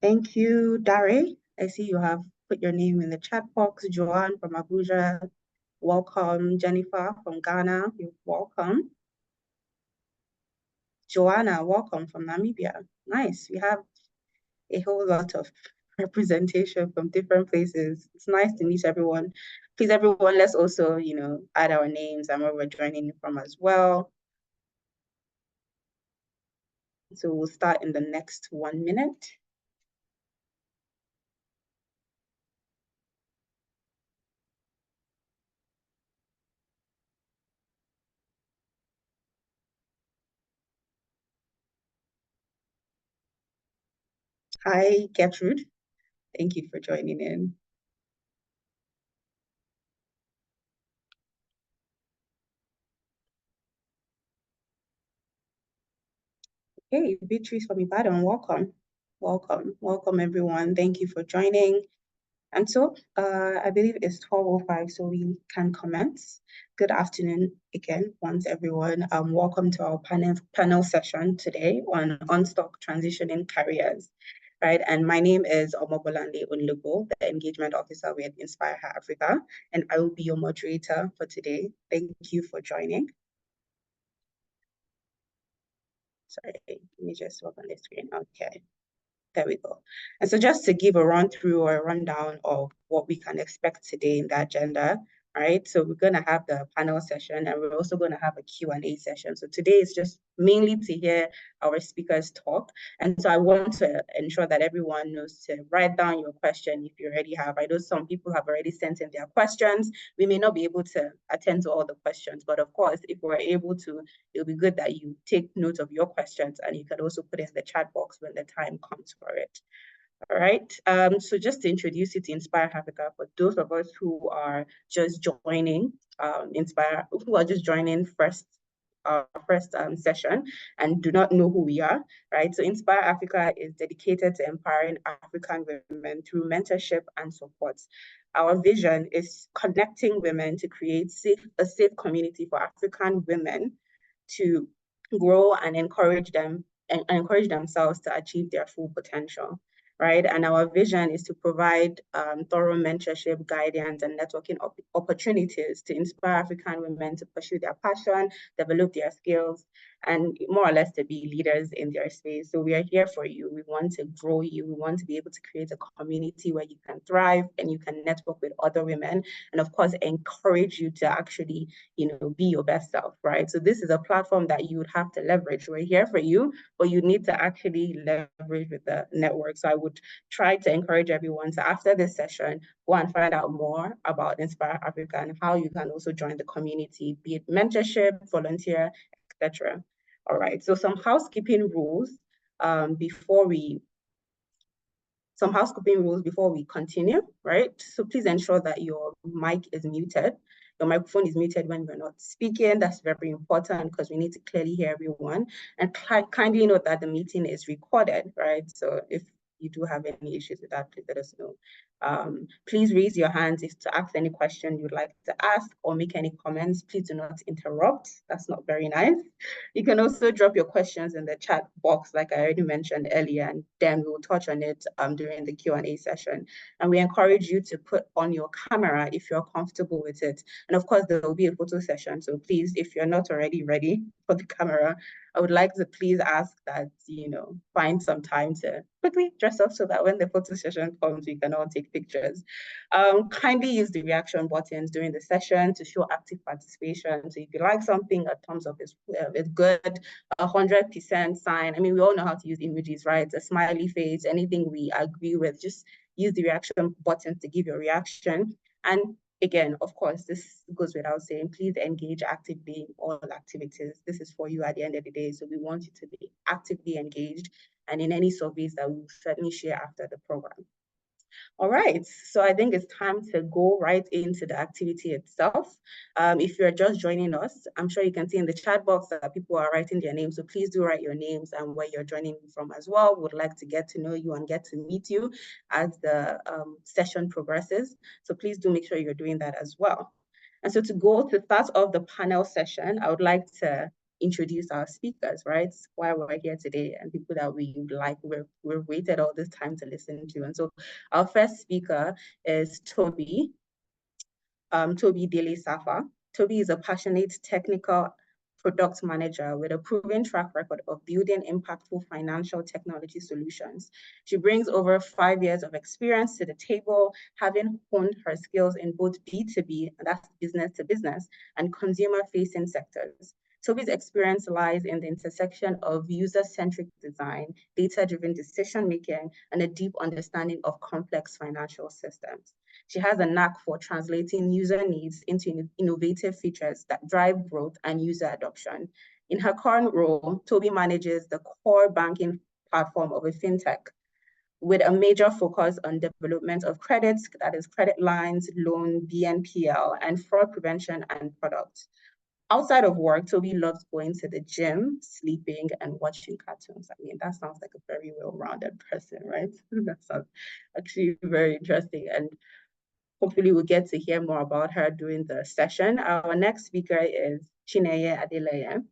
Thank you, Dare. I see you have put your name in the chat box. Joanne from Abuja, welcome. Jennifer from Ghana, you're welcome. Joanna, welcome from Namibia. Nice. We have a whole lot of representation from different places. It's nice to meet everyone. Please, everyone, let's also, add our names and where we're joining from as well. So we'll start in the next 1 minute. Hi, Gertrude. Thank you for joining in. Hey, Beatrice from Ibadan, welcome. Welcome everyone. Thank you for joining. And so I believe it's 12:05, so we can commence. Good afternoon again, once everyone. Welcome to our panel session today on Unstuck Transitioning Careers, right? And my name is Omobolande Unlugo, the Engagement Officer with Inspire Africa, and I will be your moderator for today. Thank you for joining. Sorry, let me just work on the screen. Okay. There we go. And so just to give a run through or a rundown of what we can expect today in the agenda, right? So we're going to have the panel session and we're also going to have a Q&A session. So today is just mainly to hear our speakers talk. And so I want to ensure that everyone knows to write down your question if you already have. I know some people have already sent in their questions. We may not be able to attend to all the questions, but of course, if we're able to, it'll be good that you take note of your questions and you can also put it in the chat box when the time comes for it. All right. So just to introduce you to Inspire Africa, for those of us who are just joining our first session and do not know who we are, right? So Inspire Africa is dedicated to empowering African women through mentorship and support. Our vision is connecting women to create a safe community for African women to grow and encourage themselves to achieve their full potential, right? And our vision is to provide thorough mentorship, guidance, and networking opportunities to inspire African women to pursue their passion, develop their skills, and more or less to be leaders in their space. So we are here for you. We want to grow you. We want to be able to create a community where you can thrive and you can network with other women, and of course, encourage you to actually, be your best self, right? So this is a platform that you would have to leverage. We're here for you, but you need to actually leverage with the network. So I would try to encourage everyone to, after this session, go and find out more about Inspire Africa and how you can also join the community, be it mentorship, volunteer, etc. All right, so some housekeeping rules before we continue, right? So please ensure that your mic is muted. Your microphone is muted when you're not speaking. That's very important because we need to clearly hear everyone. And kindly note that the meeting is recorded, right? So if you do have any issues with that, please let us know. Please raise your hands if to ask any question you'd like to ask or make any comments. Please do not interrupt. That's not very nice. You can also drop your questions in the chat box, like I already mentioned earlier, and then we'll touch on it during the Q&A session. And we encourage you to put on your camera if you're comfortable with it. And of course, there will be a photo session. So please, if you're not already ready for the camera, I would like to please ask that, find some time to quickly dress up so that when the photo session comes, we can all take pictures. Kindly use the reaction buttons during the session to show active participation. So if you like something, a thumbs up is good, 100% sign. I mean, we all know how to use emojis, right? A smiley face, anything we agree with, just use the reaction buttons to give your reaction. And again, of course, this goes without saying, please engage actively in all activities. This is for you at the end of the day. So we want you to be actively engaged and in any surveys that we'll certainly share after the program. All right, so I think it's time to go right into the activity itself. If you're just joining us, I'm sure you can see in the chat box that people are writing their names. So please do write your names and where you're joining from as well. Would like to get to know you and get to meet you as the session progresses. So please do make sure you're doing that as well. And so to start off the panel session, I would like to introduce our speakers, right? Why we're here today and people that we've waited all this time to listen to. And so our first speaker is Toby. Toby Daly Safa. Toby is a passionate technical product manager with a proven track record of building impactful financial technology solutions. She brings over 5 years of experience to the table, having honed her skills in both B2B, and that's business to business, and consumer-facing sectors. Toby's experience lies in the intersection of user-centric design, data-driven decision-making, and a deep understanding of complex financial systems. She has a knack for translating user needs into innovative features that drive growth and user adoption. In her current role, Toby manages the core banking platform of a fintech with a major focus on development of credits, that is credit lines, loan, BNPL, and fraud prevention and products. Outside of work, Toby loves going to the gym, sleeping, and watching cartoons. I mean, that sounds like a very well-rounded person, right? That sounds actually very interesting. And hopefully we'll get to hear more about her during the session. Our next speaker is Chineye Adeleye.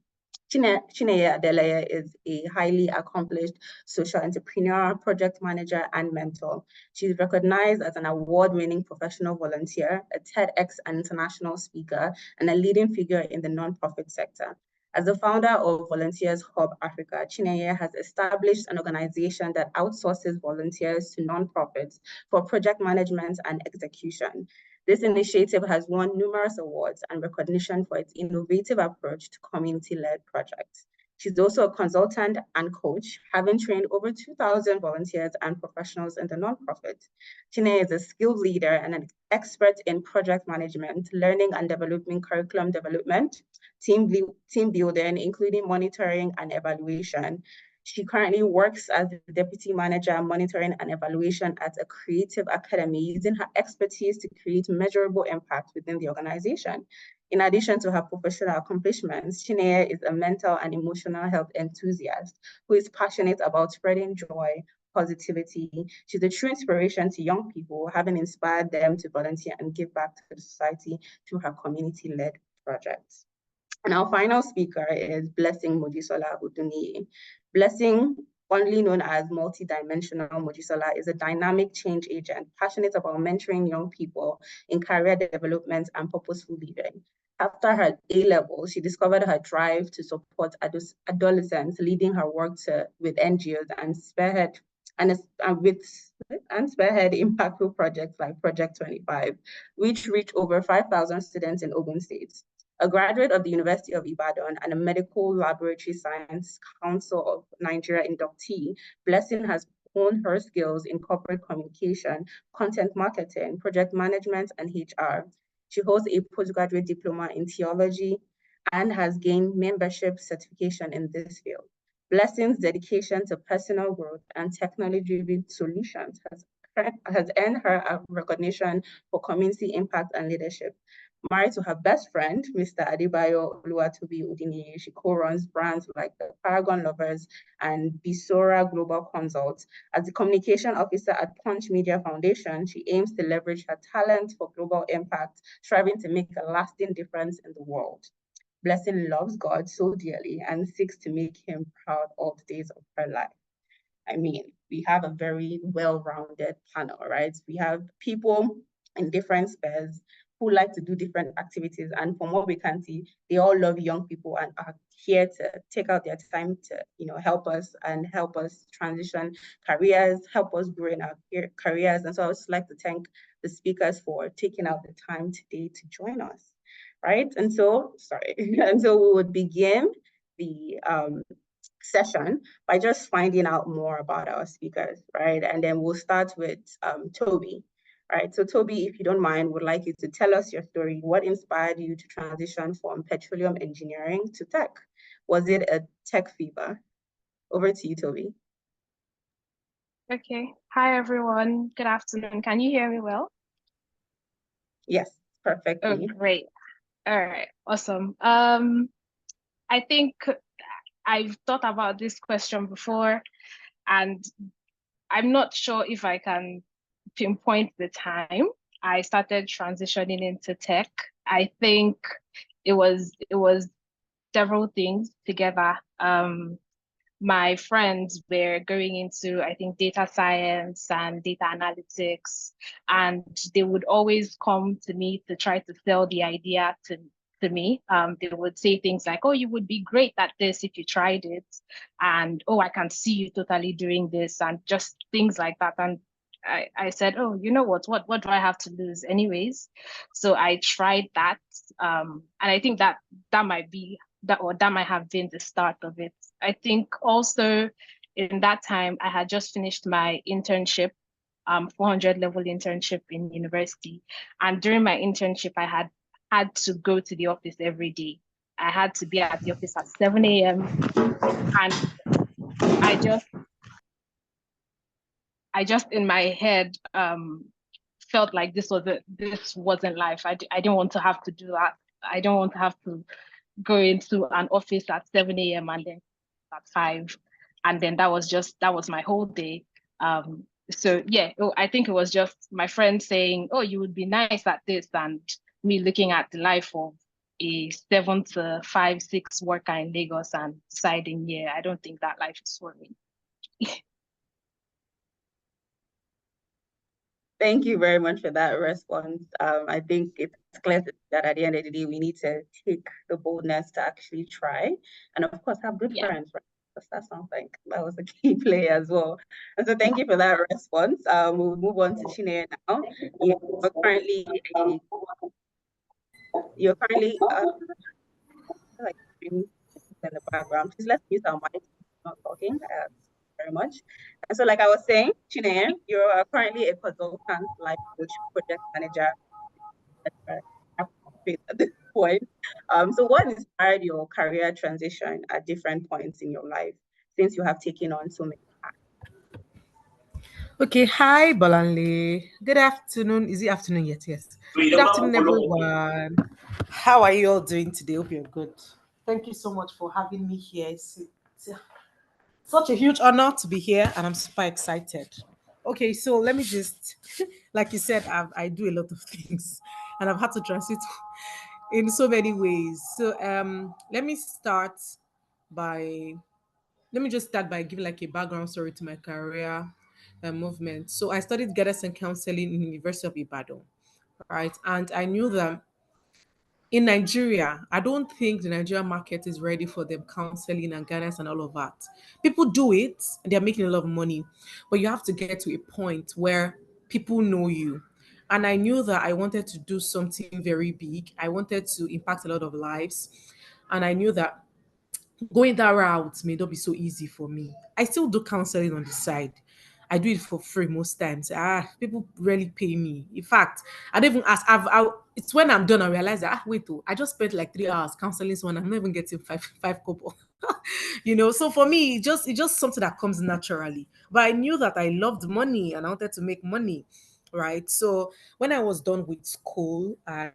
Chineye Adeleye is a highly accomplished social entrepreneur, project manager, and mentor. She's recognized as an award-winning professional volunteer, a TEDx and international speaker, and a leading figure in the nonprofit sector. As the founder of Volunteers Hub Africa, Chineye has established an organization that outsources volunteers to nonprofits for project management and execution. This initiative has won numerous awards and recognition for its innovative approach to community-led projects. She's also a consultant and coach, having trained over 2,000 volunteers and professionals in the nonprofit. Chineye is a skilled leader and an expert in project management, learning and developing curriculum development, team building, including monitoring and evaluation. She currently works as the deputy manager, monitoring and evaluation at a creative academy, using her expertise to create measurable impact within the organization. In addition to her professional accomplishments, Chineye is a mental and emotional health enthusiast who is passionate about spreading joy, positivity. She's a true inspiration to young people, having inspired them to volunteer and give back to the society through her community-led projects. And our final speaker is Blessing Mojisola Oduniyi. Blessing, fondly known as multidimensional Mojisola, is a dynamic change agent, passionate about mentoring young people in career development and purposeful living. After her A-level, she discovered her drive to support adolescents, leading her work with NGOs and spearhead impactful projects like Project 25, which reached over 5,000 students in Ogun State. A graduate of the University of Ibadan and a Medical Laboratory Science Council of Nigeria inductee, Blessing has honed her skills in corporate communication, content marketing, project management, and HR. She holds a postgraduate diploma in theology and has gained membership certification in this field. Blessing's dedication to personal growth and technology-driven solutions has earned her a recognition for community impact and leadership. Married to her best friend, Mr. Adebayo Oluwatobi Odiniyi, she co-runs brands like the Paragon Lovers and Bisora Global Consult. As the communication officer at Punch Media Foundation, she aims to leverage her talent for global impact, striving to make a lasting difference in the world. Blessing loves God so dearly and seeks to make him proud all the days of her life. I mean, we have a very well-rounded panel, right? We have people in different spheres who like to do different activities. And from what we can see, they all love young people and are here to take out their time to, help us transition careers, help us grow in our careers. And so I would just like to thank the speakers for taking out the time today to join us, right? And so we would begin the session by just finding out more about our speakers, right? And then we'll start with Toby, right? So Toby, if you don't mind, would like you to tell us your story. What inspired you to transition from petroleum engineering to tech? Was it a tech fever? Over to you, Toby. Okay. Hi, everyone. Good afternoon. Can you hear me well? Yes, perfectly. Oh, great. All right. Awesome. I think I've thought about this question before, and I'm not sure if I can pinpoint the time I started transitioning into tech. I think it was several things together. My friends were going into, I think, data science and data analytics, and they would always come to me to try to sell the idea to me. They would say things like, "Oh, you would be great at this if you tried it," and "Oh, I can see you totally doing this," and just things like that. And I said, "Oh, you know what do I have to lose anyways?" So I tried that, and I think that might be that might have been the start of it. I think also in that time I had just finished my internship, 400 level internship in university, and during my internship I had to go to the office every day. I had to be at the office at 7 a.m. and I just I just in my head felt like this wasn't life. I didn't want to have to do that. I don't want to have to go into an office at 7 a.m. and then at 5. And then that was my whole day. So yeah, I think it was just my friend saying, "Oh, you would be nice at this," and me looking at the life of a 7 to 5, 6 worker in Lagos and deciding, yeah, I don't think that life is for me. Thank you very much for that response. I think it's clear that at the end of the day, we need to take the boldness to actually try, and of course, have good Yeah. friends, right? Because that's something that was a key play as well. And so, thank you for that response. We'll move on to Chinere now. You're currently you're currently like in the background. Please let's mute our mics. Not talking. Very much. And so, like I was saying, Chinere, you're currently a consultant, life coach, project manager at this point. So what inspired your career transition at different points in your life since you have taken on so many hats? Okay, hi Bolanle. Good afternoon. Is it afternoon yet? Yes. Good afternoon, everyone. How are you all doing today? Hope you're good. Thank you so much for having me here. It's such a huge honor to be here, and I'm super excited. Okay, so let me just, like you said, I do a lot of things, and I've had to transit in so many ways. So let me start by let me just start by giving like a background story to my career movement. So I studied guidance and counseling in the University of Ibadan, right? And I knew that in Nigeria, I don't think the Nigerian market is ready for them counseling and guidance and all of that. People do it and they're making a lot of money, but you have to get to a point where people know you. And I knew that I wanted to do something very big. I wanted to impact a lot of lives. And I knew that going that route may not be so easy for me. I still do counseling on the side. I do it for free most times. People really pay me. In fact, I don't even ask. It's when I'm done I realize that wait, oh, I just spent like 3 hours counseling someone. I'm not even getting five couple. So for me, it's just something that comes naturally. But I knew that I loved money and I wanted to make money, right? So when I was done with school, I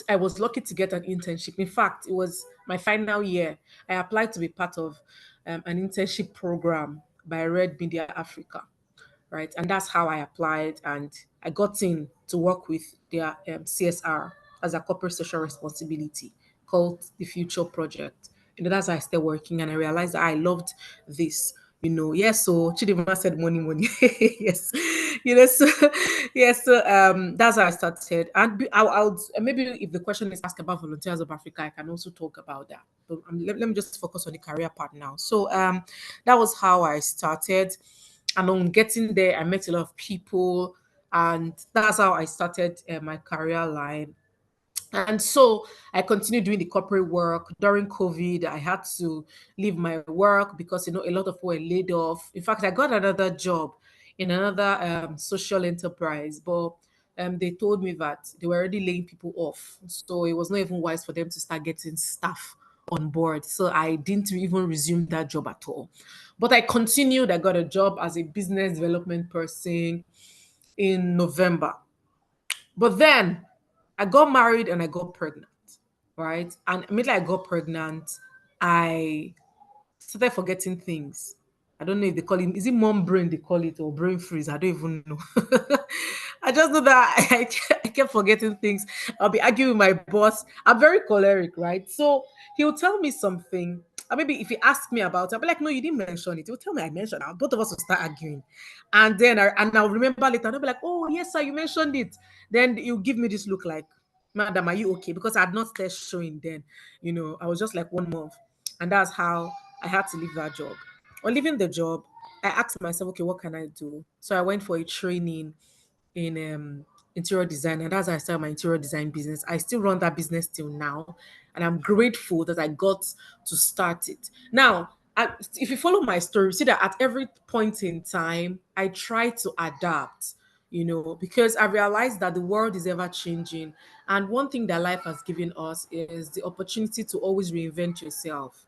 was lucky to get an internship. In fact, it was my final year. I applied to be part of an internship program by Red Media Africa, right? And that's how I applied, and I got in to work with their CSR as a corporate social responsibility called the Future Project. That's how I started working, and I realized that I loved this. Yes. So Chidima said, "Money, money." Yes, so yes. So that's how I started. And I'll maybe if the question is asked about Volunteers of Africa, I can also talk about that. But let me just focus on the career part now. So that was how I started. And on getting there, I met a lot of people, and that's how I started my career line. And so I continued doing the corporate work. During COVID, I had to leave my work because a lot of people were laid off. In fact, I got another job in another social enterprise, but they told me that they were already laying people off. So it was not even wise for them to start getting staff on board. So I didn't even resume that job at all. But I continued. I got a job as a business development person in November. But then I got married and I got pregnant, right? And immediately I got pregnant, I started forgetting things. I don't know if they call it, is it mom brain they call it or brain freeze? I don't even know. I just know that I kept forgetting things. I'll be arguing with my boss. I'm very choleric, right? So he'll tell me something. Or maybe if he asks me about it, I'll be like, no, you didn't mention it. He'll tell me I mentioned it. Both of us will start arguing. And I'll remember later. And I'll be like, oh, yes, sir, you mentioned it. Then you give me this look like, madam, are you okay? Because I had not started showing then. I was just like 1 month. And that's how I had to leave that job. On leaving the job, I asked myself, okay, what can I do? So I went for a training in interior design, and that's how I started my interior design business. I still run that business till now, and I'm grateful that I got to start it. Now, if you follow my story, you see that at every point in time, I try to adapt. Because I realized that the world is ever changing, and one thing that life has given us is the opportunity to always reinvent yourself,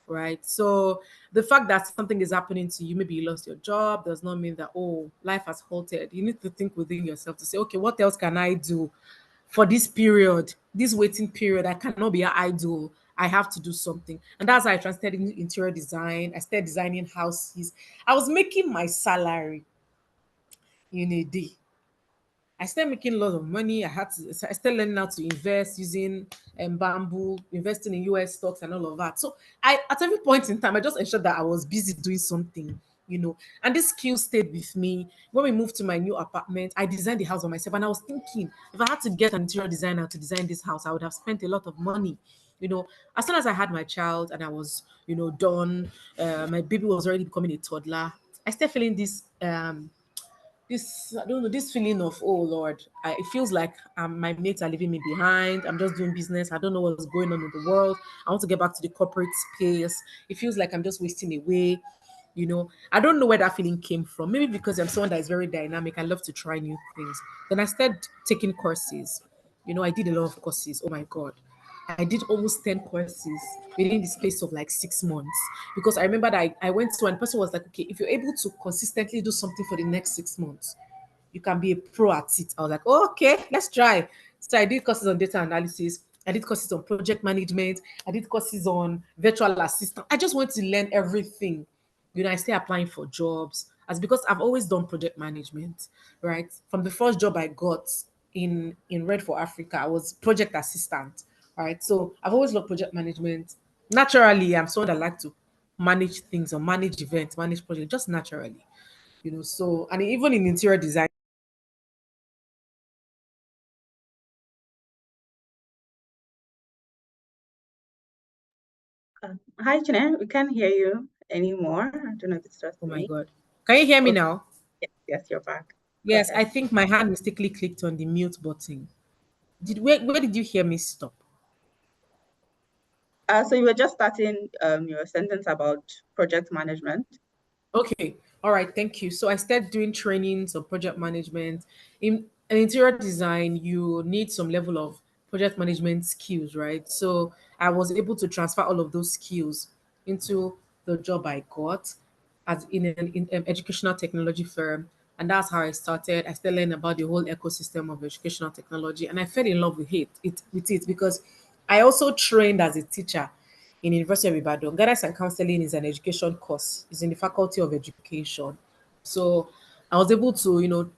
right? So the fact that something is happening to you, maybe you lost your job, does not mean that, oh, life has halted. You need to think within yourself to say, okay, what else can I do for this period, this waiting period? I cannot be idle. I have to do something. And that's how I transited into interior design. I started designing houses. I was making my salary in a day. I started making a lot of money. I started learning how to invest using bamboo, investing in US stocks and all of that. So at every point in time, I just ensured that I was busy doing something. And this skill stayed with me. When we moved to my new apartment, I designed the house by myself. And I was thinking, if I had to get an interior designer to design this house, I would have spent a lot of money. As soon as I had my child and I was, done, my baby was already becoming a toddler. I started feeling this I don't know, this feeling of, oh Lord, it feels like my mates are leaving me behind. I'm just doing business. I don't know what's going on in the world. I want to get back to the corporate space. It feels like I'm just wasting away. I don't know where that feeling came from. Maybe because I'm someone that is very dynamic. I love to try new things. Then I started taking courses. I did a lot of courses. Oh my God. I did almost 10 courses within the space of like 6 months, because I remember that I went to, and the person was like, okay, if you're able to consistently do something for the next 6 months, you can be a pro at it. I was like, oh, okay, let's try. So I did courses on data analysis. I did courses on project management. I did courses on virtual assistant. I just want to learn everything. I started applying for jobs as because I've always done project management, right? From the first job I got in Red for Africa, I was project assistant, right? So I've always loved project management. Naturally, I'm someone that like to manage things or manage events, manage projects, just naturally. So, and even in interior design. Hi, Chine. We can't hear you anymore. I don't know if it's just Oh my me. God. Can you hear me Okay. now? Yes, you're back. Go Yes, ahead. I think my hand mistakenly clicked on the mute button. Where did you hear me stop? So you were just starting your sentence about project management. Okay. All right. Thank you. So I started doing trainings on project management. In an interior design, you need some level of project management skills, right? So I was able to transfer all of those skills into the job I got as in an educational technology firm. And that's how I started. I started learning about the whole ecosystem of educational technology. And I fell in love with it because I also trained as a teacher in University of Ibadan. Guidance and counseling is an education course. It's in the Faculty of Education. So I was able to,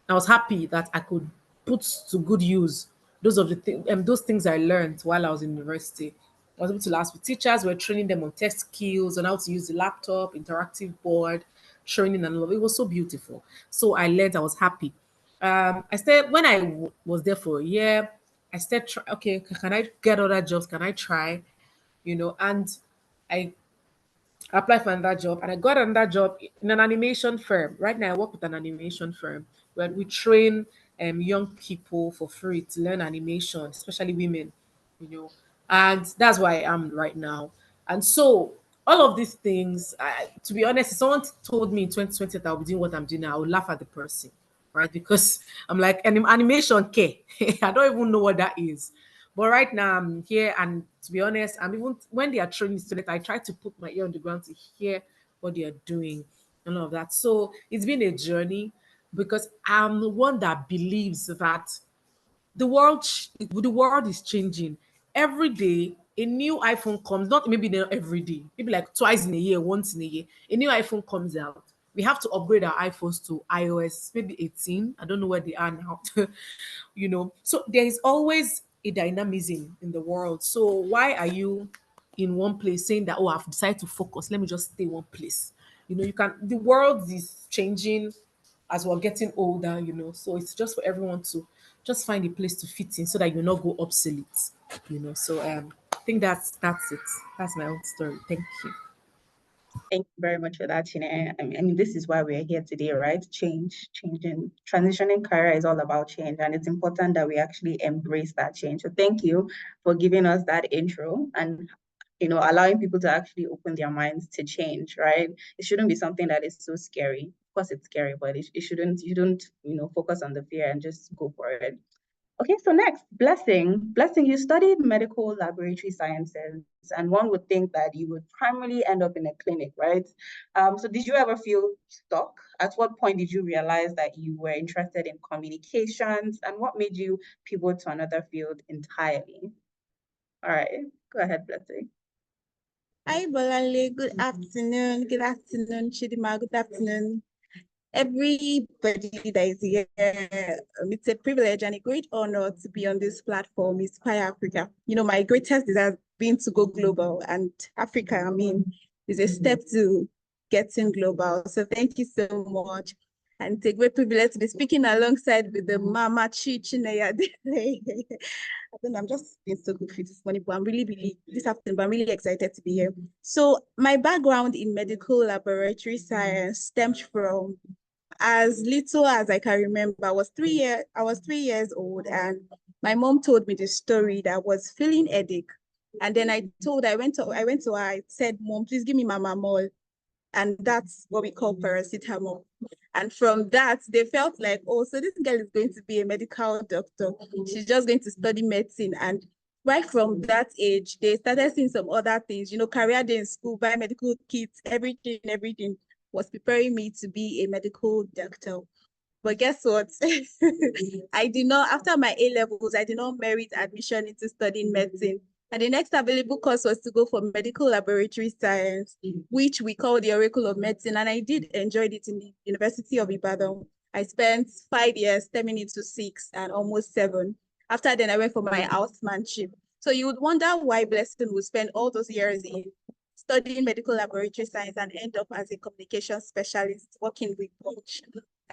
I was happy that I could put to good use those things I learned while I was in university. I was able to last with teachers. We're training them on test skills, on how to use the laptop, interactive board, training and all. It was so beautiful. So I learned. I was happy. I started when was there for a year. I started. Okay, can I get other jobs? Can I try? And I applied for another job and I got another job in an animation firm. Right now, I work with an animation firm where we train young people for free to learn animation, especially women, and that's where I am right now. And so, all of these things, to be honest, if someone told me in 2020 that I'll be doing what I'm doing now, I would laugh at the person, right? Because I'm like, animation, K. I don't even know what that is. But right now I'm here, and to be honest, I'm even when they are training students, I try to put my ear on the ground to hear what they are doing and all of that. So it's been a journey because I'm the one that believes that the world is changing every day. A new iPhone comes, not maybe not every day, maybe like twice in a year, once in a year, a new iPhone comes out. we have to upgrade our iPhones to iOS, maybe 18. I don't know where they are now. So there is always a dynamism in the world. So why are you in one place saying that, oh, I've decided to focus, let me just stay one place? The world is changing as we're getting older, so it's just for everyone to just find a place to fit in so that you not go obsolete. So I think that's it. That's my own story. Thank you. Thank you very much for that, Chine. I mean, this is why we're here today, right? Changing, transitioning career is all about change, and it's important that we actually embrace that change. So thank you for giving us that intro and allowing people to actually open their minds to change, right? It shouldn't be something that is so scary. Of course, it's scary, but it shouldn't. You don't, focus on the fear and just go for it. Okay, so next, Blessing. Blessing, you studied medical laboratory sciences, and one would think that you would primarily end up in a clinic, right? So did you ever feel stuck? At what point did you realize that you were interested in communications, and what made you pivot to another field entirely? All right, go ahead, Blessing. Hi, Bolale. Good afternoon. Good afternoon, Chidima. Good afternoon, everybody that is here. It's a privilege and a great honor to be on this platform, Inspire Africa. My greatest desire has been to go global, and Africa, is a step to getting global. So thank you so much. And it's a great privilege to be speaking alongside with the Mama Chinaya. I don't know, I'm just being so good for this morning, but I'm really this afternoon, but I'm really excited to be here. So my background in medical laboratory science stems from as little as I can remember. I was 3 years old, and my mom told me the story that I was feeling headache. And then I went to her, I said, Mom, please give me Mamamol. And that's what we call paracetamol. And from that, they felt like, oh, so this girl is going to be a medical doctor. She's just going to study medicine. And right from that age, they started seeing some other things, career day in school, biomedical kits, everything was preparing me to be a medical doctor. But guess what? I did not, after my A-levels, I did not merit admission into studying medicine. And the next available course was to go for medical laboratory science, which we call the Oracle of Medicine. And I did enjoy it in the University of Ibadan. I spent 5 years, turning into 6 and almost 7. After then, I went for my housemanship. So you would wonder why Blessing would spend all those years in studying medical laboratory science and end up as a communication specialist working with Punch.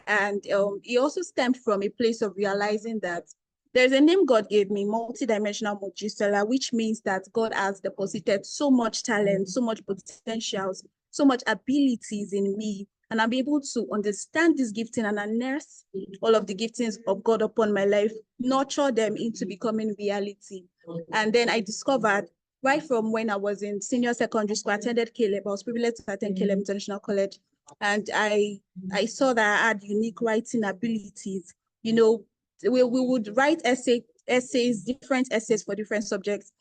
And it also stemmed from a place of realizing that there's a name God gave me, multidimensional Mojisela, which means that God has deposited so much talent, so much potentials, so much abilities in me. And I'm able to understand this gifting and harness all of the giftings of God upon my life, nurture them into becoming reality. And then I discovered right from when I was in senior secondary school, I attended Caleb. I was privileged to attend Caleb International College. And I saw that I had unique writing abilities. We would write essays, different essays for different subjects.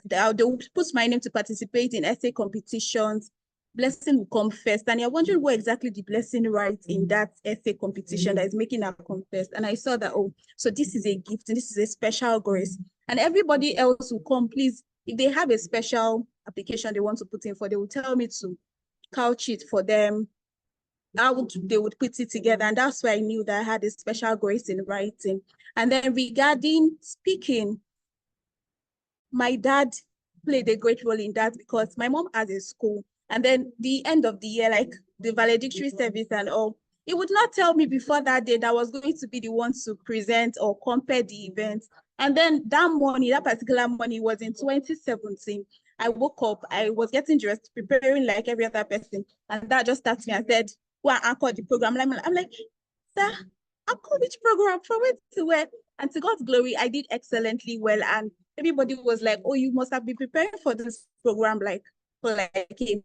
They would put my name to participate in essay competitions. Blessing will come first. And you're wondering what exactly the Blessing writes in that essay competition that is making her come first. And I saw that, oh, so this is a gift and this is a special grace. And everybody else will come, please, if they have a special application they want to put in for, they will tell me to couch it for them. They would put it together. And that's why I knew that I had a special grace in writing. And then regarding speaking, my dad played a great role in that because my mom has a school. And then the end of the year, like the valedictory service and all, he would not tell me before that day that I was going to be the one to present or compare the event. And then that particular morning was in 2017. I woke up, I was getting dressed, preparing like every other person. And that just started me and said, well, I anchored the program. I'm like, sir, anchor which program? From where to where? And to God's glory, I did excellently well. And everybody was like, oh, you must have been preparing for this program for a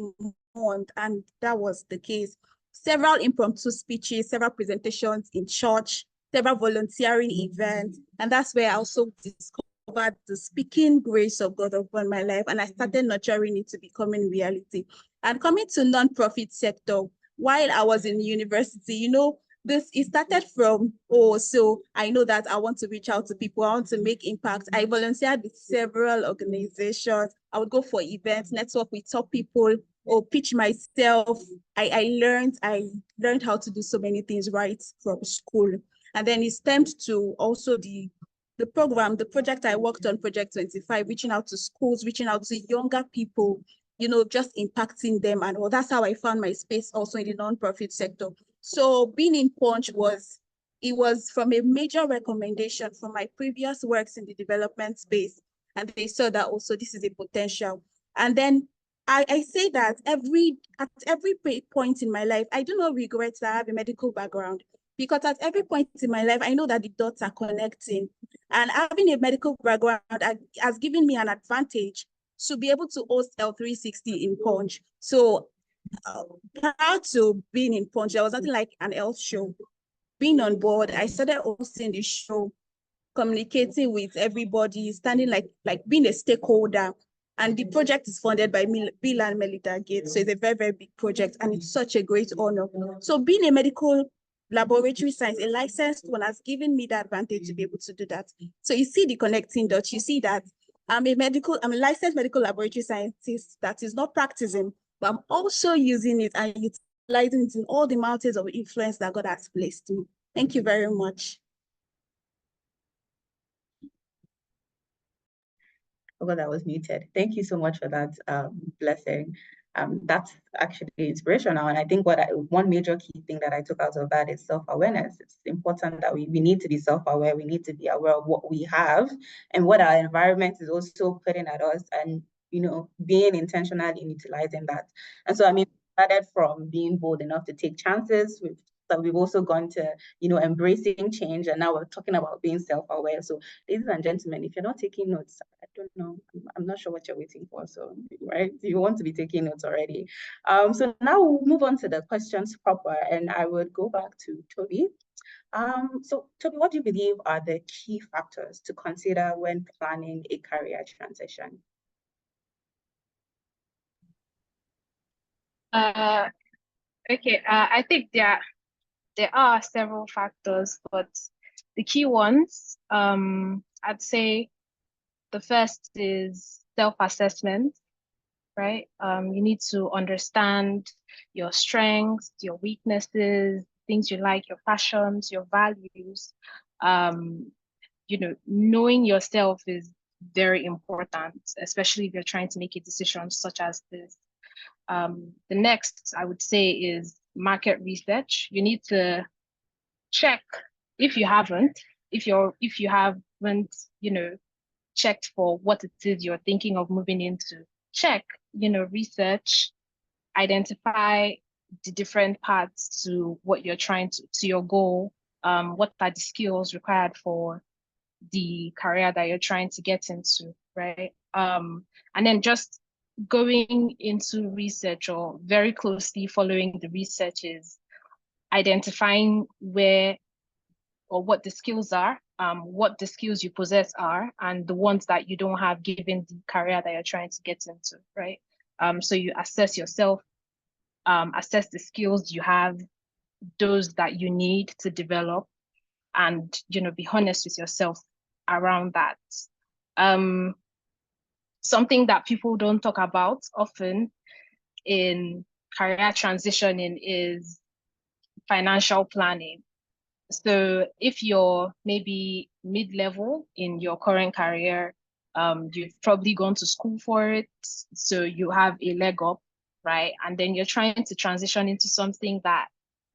month. And that was the case. Several impromptu speeches, several presentations in church, several volunteering events. And that's where I also discovered the speaking grace of God upon my life. And I started nurturing it to becoming reality. And coming to non-profit sector, while I was in university, it started from, so I know that I want to reach out to people. I want to make impact. I volunteered with several organizations. I would go for events, network with top people, or pitch myself. I learned how to do so many things right from school. And then it stemmed to also the project I worked on, Project 25, reaching out to schools, reaching out to younger people, just impacting them. And all. That's how I found my space also in the nonprofit sector. So being in Punch was from a major recommendation from my previous works in the development space. And they saw that also this is a potential. And then I say that at every point in my life, I do not regret that I have a medical background, because at every point in my life, I know that the dots are connecting. And having a medical background has given me an advantage to be able to host L360 in Punch. So prior to being in Punch, there was nothing like an health show. Being on board, I started hosting the show, communicating with everybody, standing like being a stakeholder. And the project is funded by Bill and Melinda Gates. So it's a very, very big project, and it's such a great honor. So being a medical laboratory science, a licensed one, has given me the advantage to be able to do that. So you see the connecting dots, you see that I'm a licensed medical laboratory scientist that is not practicing, but I'm also using it and utilizing it in all the mountains of influence that God has placed me. Thank you very much. Oh, that was muted. Thank you so much for that, Blessing. That's actually inspirational. And I think one major key thing that I took out of that is self-awareness. It's important that we need to be self-aware. We need to be aware of what we have and what our environment is also putting at us, and being intentional in utilizing that. And so, I mean, started from being bold enough to take chances. We've also gone to, embracing change, and now we're talking about being self-aware. So, ladies and gentlemen, if you're not taking notes, I don't know, I'm not sure what you're waiting for. So, right, you want to be taking notes already. So now we'll move on to the questions proper, and I would go back to Toby. So Toby, what do you believe are the key factors to consider when planning a career transition? Okay, I think there are several factors, but the key ones, I'd say the first is self-assessment, right? You need to understand your strengths, your weaknesses, things you like, your passions, your values. Knowing yourself is very important, especially if you're trying to make a decision such as this. The next, I would say, is market research. You need to check, if you haven't, if you haven't, checked for what it is you're thinking of moving into. Check, research, identify the different paths to what you're trying to your goal. What are the skills required for the career that you're trying to get into, right? And then just going into research, or very closely following the research, is identifying where or what the skills are, what the skills you possess are, and the ones that you don't have given the career that you're trying to get into, right? So you assess yourself, assess the skills you have, those that you need to develop, and be honest with yourself around that. Something that people don't talk about often in career transitioning is financial planning. So if you're maybe mid-level in your current career, you've probably gone to school for it, so you have a leg up, right? And then you're trying to transition into something that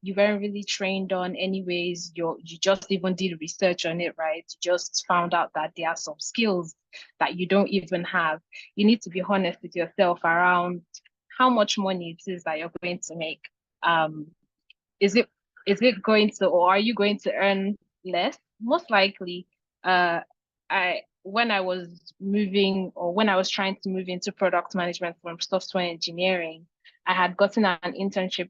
you weren't really trained on anyways. You just even did research on it, right? You just found out that there are some skills that you don't even have. You need to be honest with yourself around how much money it is that you're going to make. Is it going to, or are you going to earn less? Most likely, when I was trying to move into product management from software engineering, I had gotten an internship.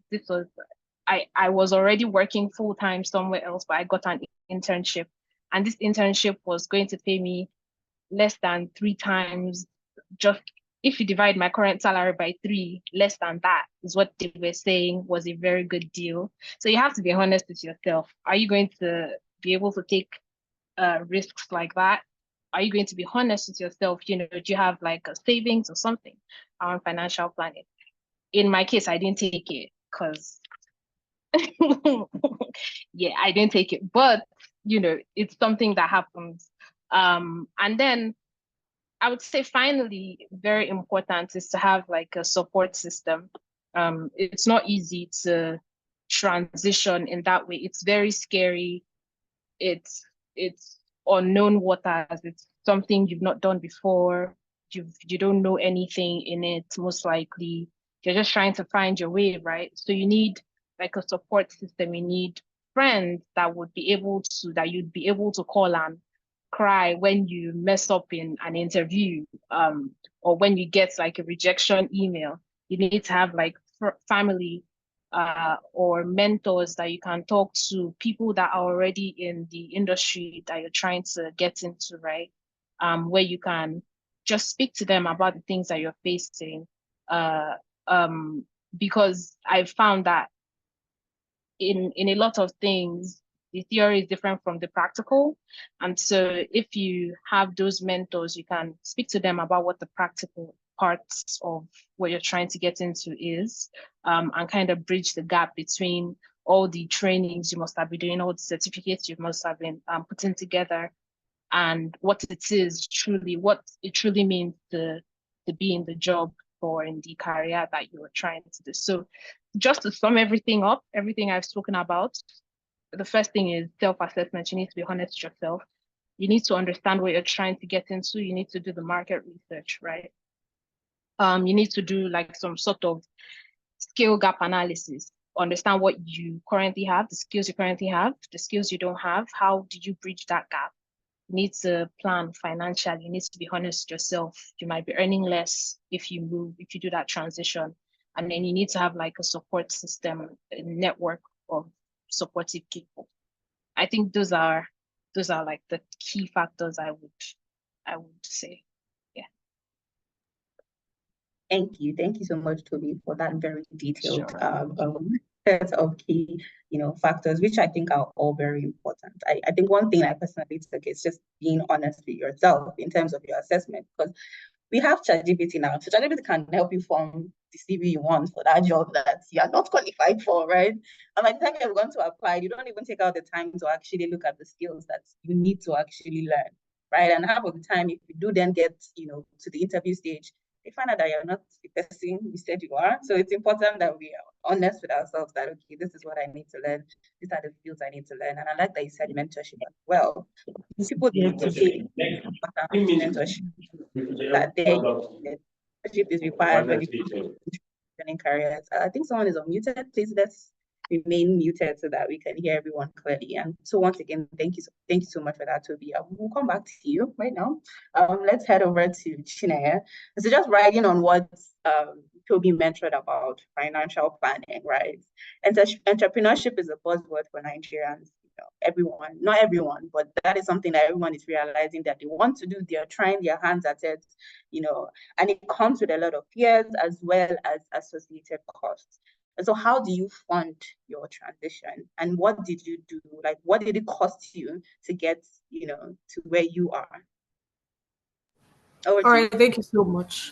I was already working full-time somewhere else, but I got an internship, and this internship was going to pay me less than 3 times. Just if you divide my current salary by 3, less than that is what they were saying was a very good deal. So you have to be honest with yourself. Are you going to be able to take risks like that? Are you going to be honest with yourself? Do you have like a savings or something on financial planning? in my case, I didn't take it because yeah, I didn't take it, but it's something that happens. And then I would say finally, very important is to have like a support system. It's not easy to transition in that way. It's very scary. It's unknown waters. It's something you've not done before. You don't know anything in it, most likely. You're just trying to find your way, right? So you need like a support system. You need friends that you'd be able to call and cry when you mess up in an interview, or when you get like a rejection email. You need to have like family, or mentors that you can talk to, people that are already in the industry that you're trying to get into, right? Where you can just speak to them about the things that you're facing. Uh, because I've found that in a lot of things, the theory is different from the practical. And so if you have those mentors, you can speak to them about what the practical parts of what you're trying to get into is, and kind of bridge the gap between all the trainings you must have been doing, all the certificates you must have been putting together, and what it truly means to be in the job or in the career that you're trying to do. So just to sum everything up, everything I've spoken about, the first thing is self-assessment. You need to be honest with yourself. You need to understand what you're trying to get into. You need to do the market research, right? You need to do like some sort of skill gap analysis. Understand what you currently have, the skills you currently have, the skills you don't have. How do you bridge that gap? You need to plan financially. You need to be honest with yourself. You might be earning less if you do that transition. And then you need to have like a support system, a network of supportive people. I think those are like the key factors I would say. Yeah. Thank you. Thank you so much, Toby, for that very detailed Sure. set of key, factors, which I think are all very important. I think one thing I personally took is just being honest with yourself in terms of your assessment, because we have ChatGPT now. So ChatGPT can help you form the CV you want for that job that you are not qualified for, right? And by the time you're going to apply, you don't even take out the time to actually look at the skills that you need to actually learn, right? And half of the time, if you do then get, to the interview stage, they find out that you're not the person you said you are. So it's important that we are honest with ourselves that, okay, this is what I need to learn. These are the skills I need to learn. And I like that you said mentorship as well. People say mentorship, that mentorship is required when it comes to training careers. I think someone is unmuted. Please let's remain muted so that we can hear everyone clearly. And so once again, thank you so much for that, Toby. We'll come back to you right now. Let's head over to Chineye. So just writing on what Toby mentioned about financial planning, right? Entrepreneurship is a buzzword for Nigerians. Everyone, not everyone, but that is something that everyone is realizing that they want to do. They're trying their hands at it, and it comes with a lot of fears as well as associated costs. And so how do you fund your transition? And what did you do? Like, what did it cost you to get, to where you are? All right, thank you so much.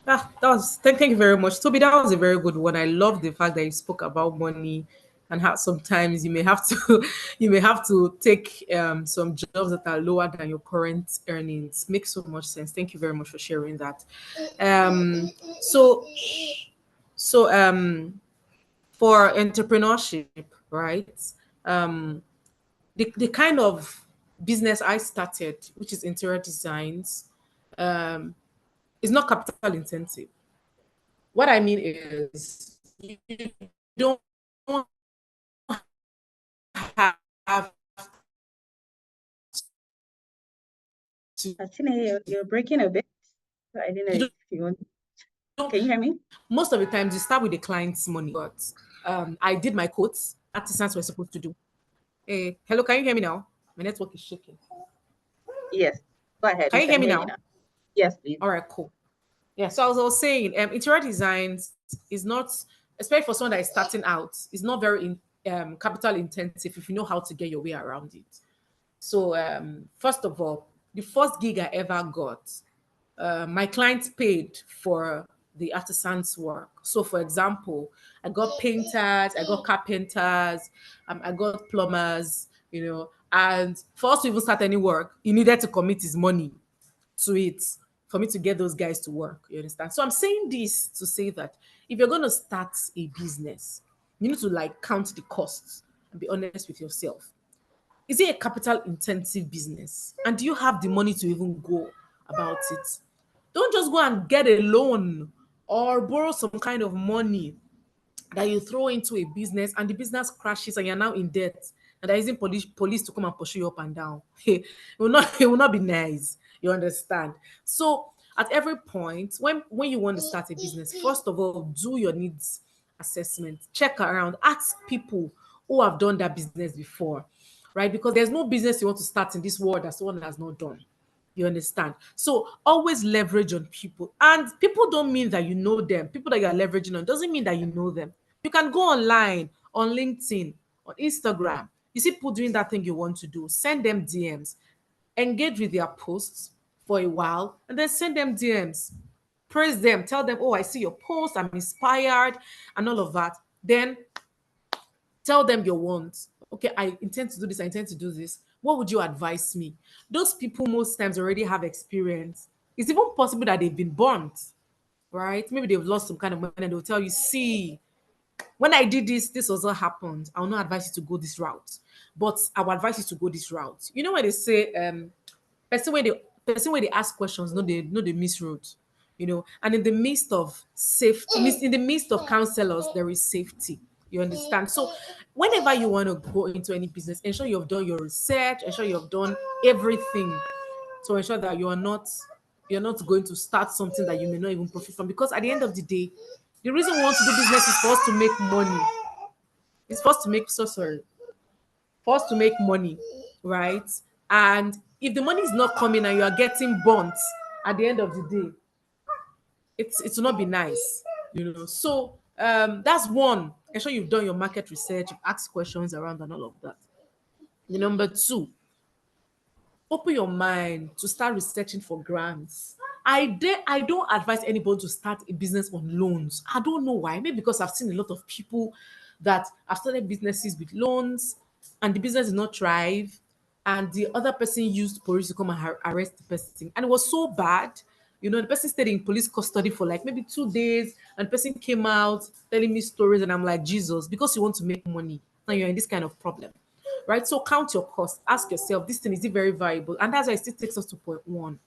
Thank you very much, Toby. That was a very good one. I love the fact that you spoke about money and how sometimes you may have to take some jobs that are lower than your current earnings. Makes so much sense. Thank you very much for sharing that. Um, so so for entrepreneurship, right? Um, the kind of business I started, which is interior designs, um, is not capital intensive. What I mean is you don't have to. Actually, you're breaking a bit. I don't know if you want. Can you hear me? Most of the times you start with the client's money, but I did my quotes. Artisans were supposed to do. Hello, can you hear me now? My network is shaking. Yes. Go ahead. Can you hear me now? Yes, please. All right, cool. Yeah, so as I was saying, interior designs is not, especially for someone that is starting out, is not very capital intensive if you know how to get your way around it. So first of all, the first gig I ever got, my clients paid for the artisans work. So, for example, I got painters, I got carpenters, I got plumbers, and for us to even start any work, you needed to commit his money to it for me to get those guys to work. You understand? So I'm saying this to say that if you're going to start a business, you need to like count the costs and be honest with yourself. Is it a capital intensive business? And do you have the money to even go about it? Don't just go and get a loan or borrow some kind of money that you throw into a business and the business crashes and you're now in debt and there isn't police to come and pursue you up and down. It will not be nice. You understand? So at every point, when you want to start a business, first of all, do your needs assessment, check around, ask people who have done that business before, right? Because there's no business you want to start in this world that someone has not done. You understand? So always leverage on people. And people don't mean that you know them. People that you're leveraging on doesn't mean that you know them. You can go online, on LinkedIn, on Instagram. You see people doing that thing you want to do. Send them DMs. Engage with their posts for a while and then send them DMs. Praise them. Tell them, oh, I see your post. I'm inspired and all of that. Then tell them your wants. Okay, I intend to do this. I intend to do this. What would you advise me? Those people most times already have experience. It's even possible that they've been burnt, right? Maybe they've lost some kind of money and they'll tell you, see, when I did this, this also happened. I will not advise you to go this route, but I will advise you to go this route. You know when they say, person where they ask questions, no, they miss roads, and in the midst of safety, in the midst of counselors, there is safety. You understand? So whenever you want to go into any business, ensure you've done your research, ensure you've done everything to ensure that you're not going to start something that you may not even profit from. Because at the end of the day, the reason we want to do business is for us to make money. It's for us to make so sorry. For us to make money, right? And if the money is not coming and you are getting burnt at the end of the day, it will not be nice, So that's one. Ensure you've done your market research, you've asked questions around and all of that. The number two, open your mind to start researching for grants. I don't advise anybody to start a business on loans. I don't know why. Maybe because I've seen a lot of people that have started businesses with loans and the business did not thrive. And the other person used police to come and arrest the person. And it was so bad. The person stayed in police custody for like maybe 2 days, and the person came out telling me stories, and I'm like, Jesus, because you want to make money, now you're in this kind of problem. Right? So count your cost. Ask yourself, this thing, is it very viable? And that's why it still takes us to point one.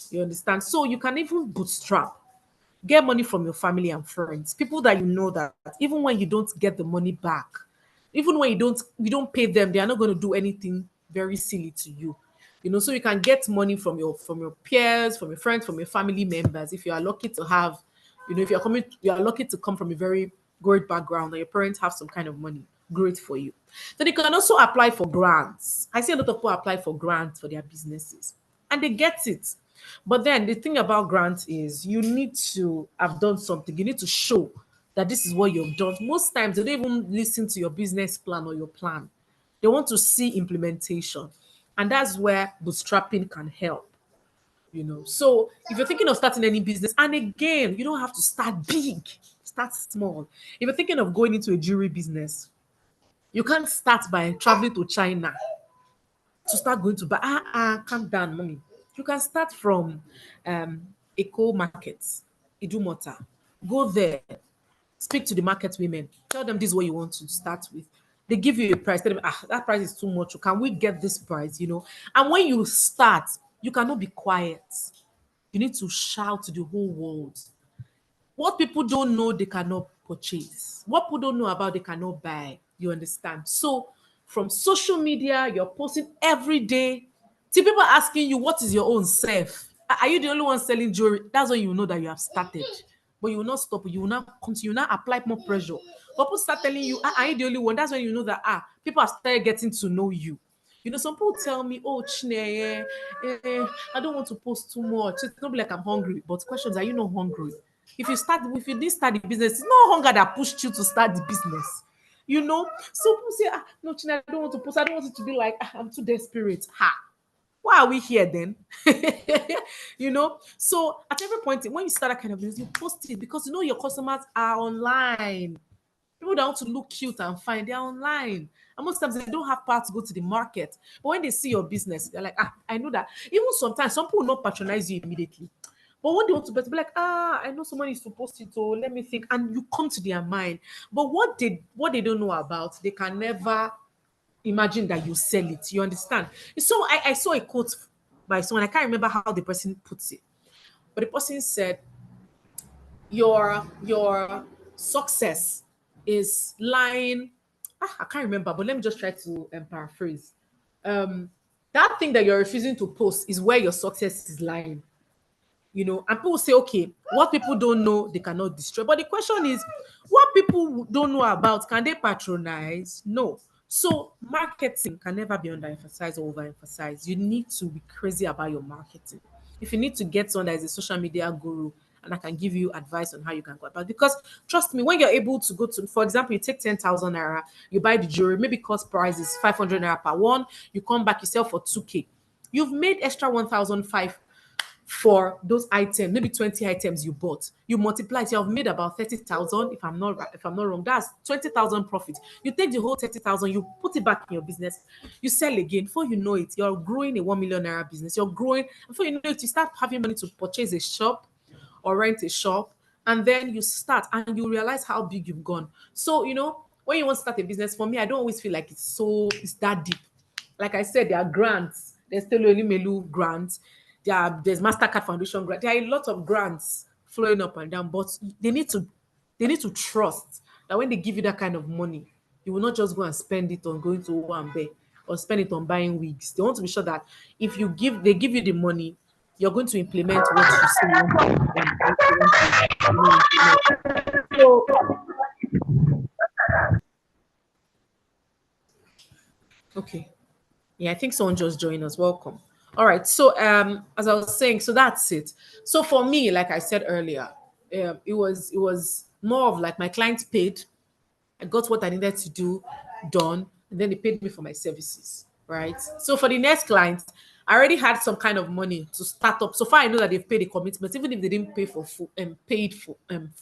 You understand? So you can even bootstrap. Get money from your family and friends, people that you know that even when you don't get the money back, even when you don't pay them, they are not going to do anything very silly to you. So you can get money from your peers, from your friends, from your family members. If you are lucky to have, if you are lucky to come from a very great background and your parents have some kind of money, great for you. Then you can also apply for grants. I see a lot of people apply for grants for their businesses and they get it. But then the thing about grants is you need to have done something. You need to show that this is what you've done. Most times they don't even listen to your business plan or your plan. They want to see implementation. And that's where bootstrapping can help. So if you're thinking of starting any business, and again, you don't have to start big, start small. If you're thinking of going into a jewelry business, you can't start by traveling to China to start going to buy. Calm down, mommy. You can start from Eco Markets, Idumota. Go there, speak to the market women, tell them this is what you want to start with. They give you a price, tell them, that price is too much. Can we get this price? And when you start, you cannot be quiet. You need to shout to the whole world. What people don't know, they cannot purchase. What people don't know about, they cannot buy. You understand? So from social media, you're posting every day. See people asking you, what is your own self? Are you the only one selling jewelry? That's when you know that you have started. But you will not stop. You will not continue. You will not apply more pressure. People start telling you, are you the only one? That's when you know that people have started getting to know you. Some people tell me, oh, Chineye, I don't want to post too much. It's not like I'm hungry. But questions, are you not hungry? If you didn't start the business, it's not hunger that pushed you to start the business. So people say, no, Chineye, I don't want to post. I don't want it to be like, I'm too desperate. Why are we here then? You know, so at every point when you start that kind of business, you post it because you know your customers are online. People that want to look cute and fine, they're online. And most times they don't have power to go to the market. But when they see your business, they're like, I know that. Even sometimes some people will not patronize you immediately. But what they want to be like, I know someone is supposed to, so let me think. And you come to their mind. But what they don't know about, they can never imagine that you sell it. You understand? So I saw a quote by someone. I can't remember how the person puts it. But the person said, your success is lying. I can't remember, but let me just try to paraphrase. Um, that thing that you're refusing to post is where your success is lying. You know, and people say, okay, what people don't know, they cannot destroy. But the question is, what people don't know about, can they patronize? No. So marketing can never be underemphasized or overemphasized. You need to be crazy about your marketing. If you need to get someone that is a social media guru and I can give you advice on how you can go about it. Because trust me, when you're able to go to, for example, you take 10,000 naira, you buy the jewelry, maybe cost price is 500 naira per one, you come back, you sell for 2K. You've made extra 1,005 for those items, maybe 20 items you bought. You multiply it, you have made about 30,000. If I'm not wrong, that's 20,000 profit. You take the whole 30,000, you put it back in your business, you sell again. Before you know it, you're growing a 1 million naira business. You're growing. Before you know it, you start having money to purchase a shop or rent a shop, and then you start and you realize how big you've gone. So, you know, when you want to start a business, for me, I don't always feel like it's that deep. Like I said, there are grants. There's still only Melu grants. There's Mastercard Foundation grant. There are a lot of grants flowing up and down, but they need to trust that when they give you that kind of money, you will not just go and spend it on going to Owambe or spend it on buying wigs. They want to be sure that if they give you the money, you're going to implement what you say you want to implement. So, okay. Yeah, I think someone just joined us. Welcome. All right. So, as I was saying, so that's it. So for me, like I said earlier, it was more of like my clients paid. I got what I needed to do done, and then they paid me for my services. Right. So for the next client, I already had some kind of money to start up. So far, I know that they've paid the commitment, even if they didn't pay for full and paid for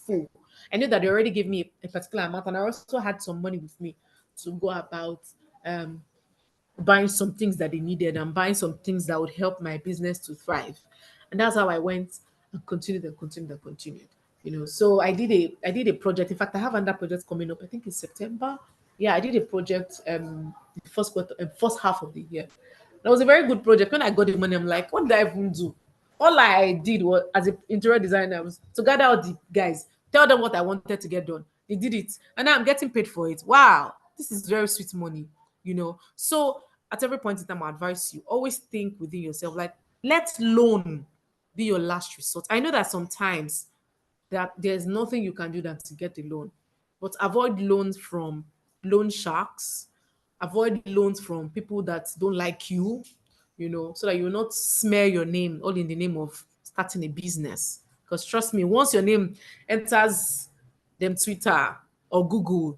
full. I knew that they already gave me a particular amount, and I also had some money with me to go about um buying some things that they needed and buying some things that would help my business to thrive. And that's how I went and continued and continued and continued. You know, so I did a project. In fact, I have another project coming up, I think in September. Yeah, I did a project the first quarter first half of the year. That was a very good project. When I got the money, I'm like, what did I even do? All I did was, as an interior designer, was to gather all the guys, tell them what I wanted to get done. They did it, and now I'm getting paid for it. Wow, this is very sweet money, you know. So at every point in time, I advise you always think within yourself, like, let loan be your last resort. I know that sometimes that there's nothing you can do than to get a loan. But avoid loans from loan sharks, avoid loans from people that don't like you, you know, so that you will not smear your name all in the name of starting a business. Because trust me, once your name enters them Twitter or Google,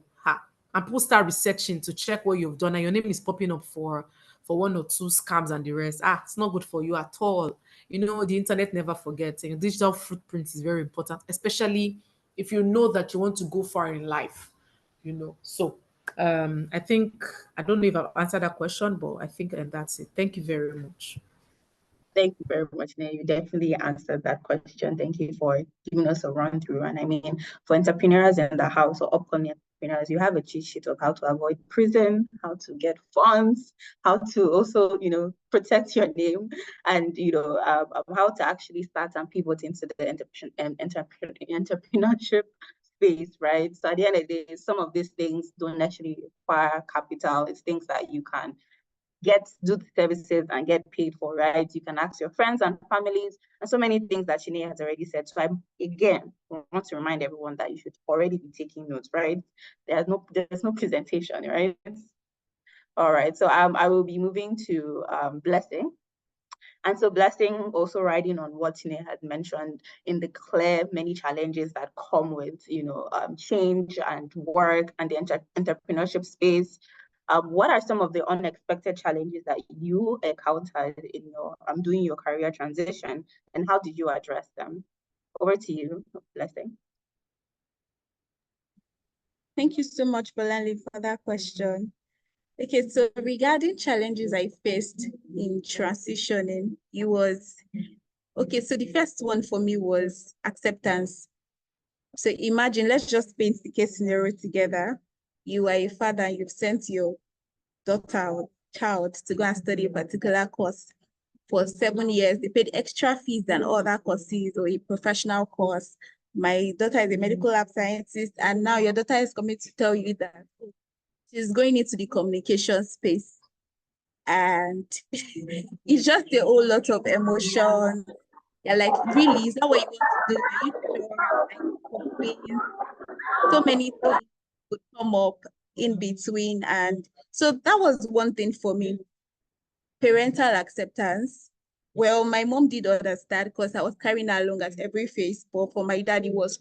and people start researching to check what you've done, and your name is popping up for one or two scams and the rest. It's not good for you at all. You know, the internet never forgets, and your digital footprint is very important, especially if you know that you want to go far in life, you know. So I think I don't know if I've answered that question, but I think that's it. Thank you very much. Thank you very much, Nay. You definitely answered that question. Thank you for giving us a run through. And I mean, for entrepreneurs in the house or upcoming entrepreneurs, you have a cheat sheet of how to avoid prison, how to get funds, how to also, you know, protect your name, and how to actually start and pivot into the entrepreneurship space, right? So at the end of the day, some of these things don't actually require capital. It's things that you can do the services and get paid for, right? You can ask your friends and families, and so many things that Shine has already said. So I again want to remind everyone that you should already be taking notes, right? There's no presentation, right? All right. So I will be moving to Blessing. And so Blessing, also riding on what Shine had mentioned in the clear many challenges that come with change and work and the entrepreneurship space. What are some of the unexpected challenges that you encountered in your doing your career transition, and how did you address them? Over to you, Blessing. Thank you so much, Bolanle, for that question. Okay, so regarding challenges I faced in transitioning, it was, okay, so the first one for me was acceptance. So imagine, let's just paint the case scenario together. You are a father and you've sent your daughter or child to go and study a particular course for 7 years. They paid extra fees than other courses or a professional course. My daughter is a medical lab scientist, and now your daughter is coming to tell you that she's going into the communication space. And it's just a whole lot of emotion. You're like, really, is that what you want to do? Are you sure? Like, complaints, so many things would come up in between. And so that was one thing for me. Parental acceptance. Well, my mom did understand because I was carrying her along at every phase, but for my dad, it was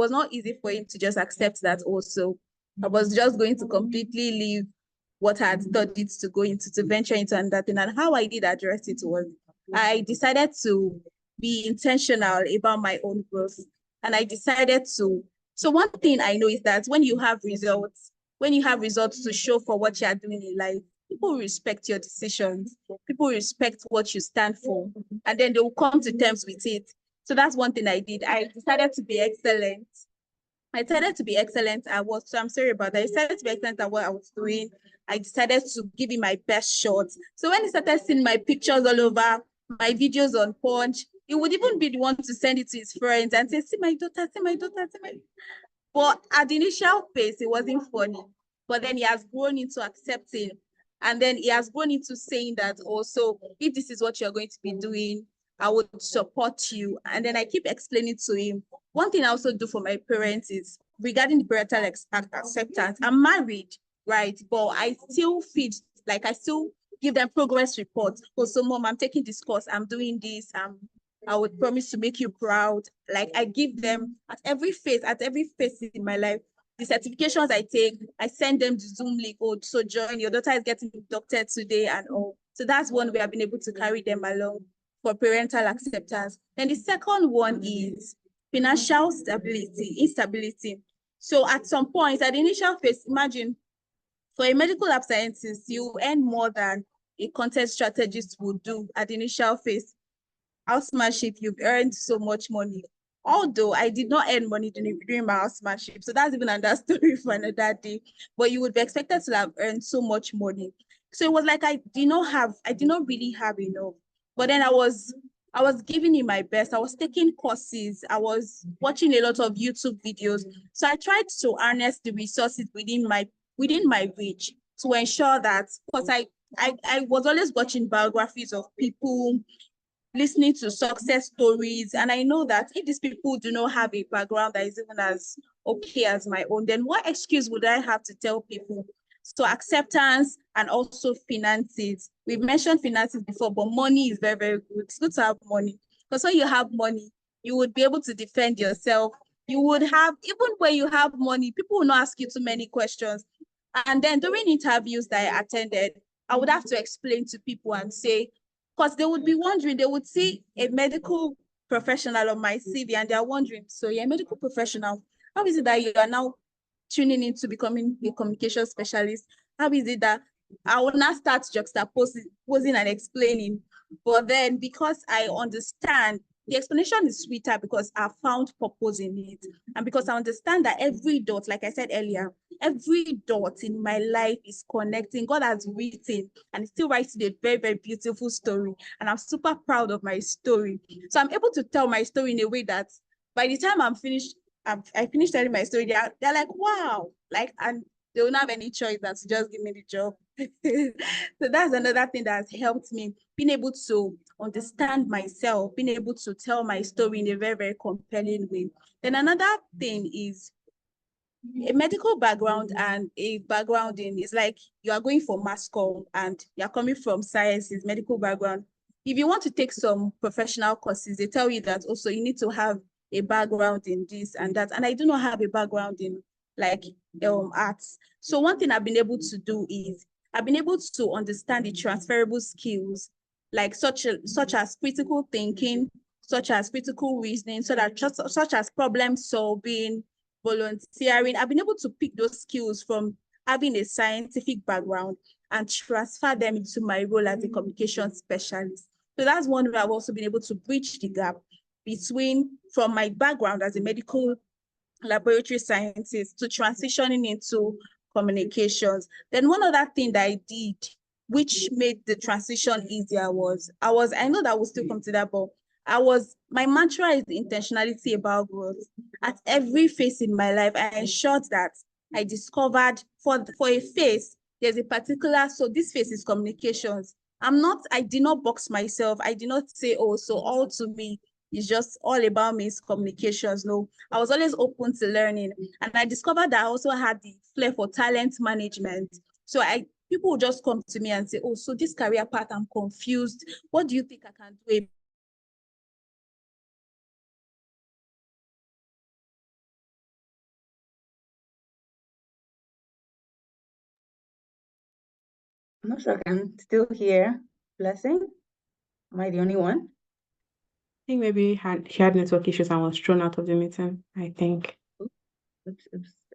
not easy for him to just accept that also. I was just going to completely leave what I had studied to go into, to venture into another thing. And how I did address it was I decided to be intentional about my own growth. And I decided to, so one thing I know is that when you have results to show for what you are doing in life, people respect your decisions. People respect what you stand for, and then they will come to terms with it. So that's one thing I did. I decided to be excellent. I decided to be excellent at what, so I'm sorry about that. I decided to be excellent at what I was doing. I decided to give it my best shot. So when he started seeing my pictures all over, my videos on Punch, he would even be the one to send it to his friends and say, see my daughter, see my daughter, see my. But at the initial phase, it wasn't funny. But then he has grown into accepting. And then he has grown into saying that also, if this is what you're going to be doing, I would support you. And then I keep explaining to him. One thing I also do for my parents is regarding the parental acceptance. I'm married, right? But I still feed, like I still give them progress reports. Oh, so mom, I'm taking this course, I'm doing this, I would promise to make you proud. Like I give them at every phase in my life. The certifications I take, I send them the Zoom link. Oh, so join, your daughter is getting inducted today and all. So that's one way I've been able to carry them along for parental acceptance. Then the second one is financial instability. So at some point, at the initial phase, imagine for a medical lab scientist, you earn more than a content strategist would do at the initial phase. Housemanship, you've earned so much money. Although I did not earn money during my housemanship, so that's even another story for another day. But you would be expected to have earned so much money. So it was like I did not really have enough. But then I was giving it my best. I was taking courses. I was watching a lot of YouTube videos. So I tried to harness the resources within my reach to ensure that, because I was always watching biographies of people, listening to success stories. And I know that if these people do not have a background that is even as okay as my own, then what excuse would I have to tell people? So acceptance and also finances. We've mentioned finances before, but money is very, very good. It's good to have money, because when you have money, you would be able to defend yourself. You would have, even when you have money, people will not ask you too many questions. And then during interviews that I attended, I would have to explain to people and say, because they would be wondering, they would see a medical professional on my CV and they're wondering, so you're a medical professional. How is it that you are now tuning into becoming a communication specialist? How is it that I will not start juxtaposing and explaining? But then because I understand, the explanation is sweeter because I found purpose in it. And because I understand that every dot, like I said earlier, every dot in my life is connecting. God has written and still writing a very, very beautiful story. And I'm super proud of my story. So I'm able to tell my story in a way that by the time I'm finished, I finished telling my story, they're like, wow, like, and they will not have any choice than to just give me the job. So that's another thing that has helped me, being able to understand myself, being able to tell my story in a very, very compelling way. Then another thing is a medical background and a background in, is like you are going for mass comm and you're coming from sciences, medical background. If you want to take some professional courses, they tell you that also you need to have a background in this and that. And I do not have a background in like arts. So one thing I've been able to do is I've been able to understand the transferable skills, like such as critical thinking, such as critical reasoning, such as problem solving, volunteering. I've been able to pick those skills from having a scientific background and transfer them into my role as a communication specialist. So that's one way I've also been able to bridge the gap between from my background as a medical laboratory scientist to transitioning into communications. Then one other thing that I did, which made the transition easier, was I know that we'll still come to that, but my mantra is intentionality about growth. At every phase in my life, I ensured that I discovered for a phase, there's a particular, so this phase is communications. I did not box myself. I did not say, oh, so all to me is just all about me is communications. No, I was always open to learning. And I discovered that I also had the flair for talent management. So people would just come to me and say, oh, so this career path, I'm confused. What do you think I can do? I'm not sure I can still hear Blessing. Am I the only one? I think maybe she had network issues and was thrown out of the meeting, I think. Oops.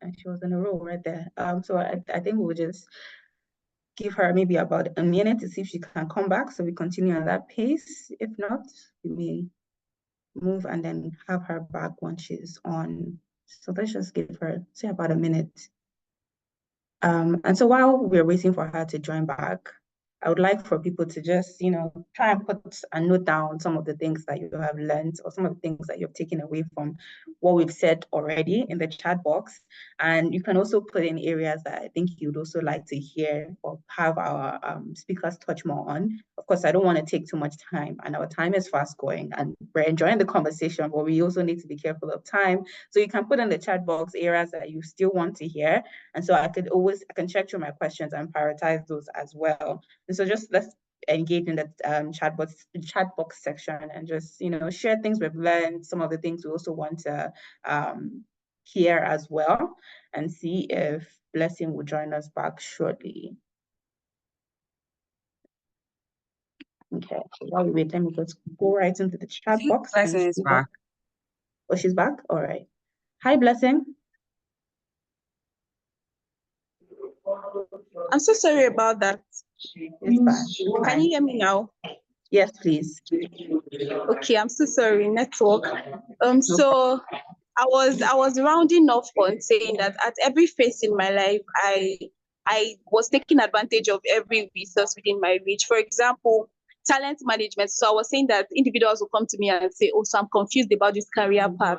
And she was in a row right there. So I think we'll just give her maybe about a minute to see if she can come back, so we continue on that pace. If not, we may move and then have her back once she's on. So let's just give her, say, about a minute. And so while we're waiting for her to join back, I would like for people to just, try and put and note down some of the things that you have learned or some of the things that you've taken away from what we've said already in the chat box. And you can also put in areas that I think you'd also like to hear or have our speakers touch more on. Of course, I don't want to take too much time, and our time is fast going and we're enjoying the conversation, but we also need to be careful of time. So you can put in the chat box areas that you still want to hear. And so I can check through my questions and prioritize those as well. And so just let's engage in the chat box section and just, share things we've learned, some of the things we also want to hear as well, and see if Blessing will join us back shortly. Okay, so while we wait, let me just go right into the chat box. Blessing is back. Oh, she's back? All right. Hi, Blessing. I'm so sorry about that. It's fine. Can you hear me now? Yes, please. Okay, I'm so sorry, network. So I was rounding off on saying that at every phase in my life, I was taking advantage of every resource within my reach. For example, talent management. So I was saying that individuals will come to me and say, "Oh, so I'm confused about this career path.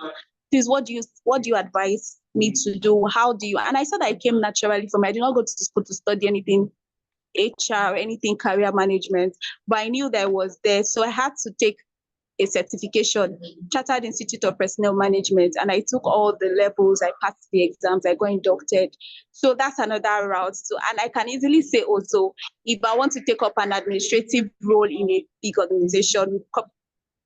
Please, what do you advise me to do? How do you?" And I said I came naturally from. I did not go to school to study anything HR, anything career management, but I knew that I was there. So I had to take a certification, Chartered Institute of Personnel Management, and I took all the levels, I passed the exams, I got inducted. So that's another route. So, and I can easily say also, if I want to take up an administrative role in a big organization,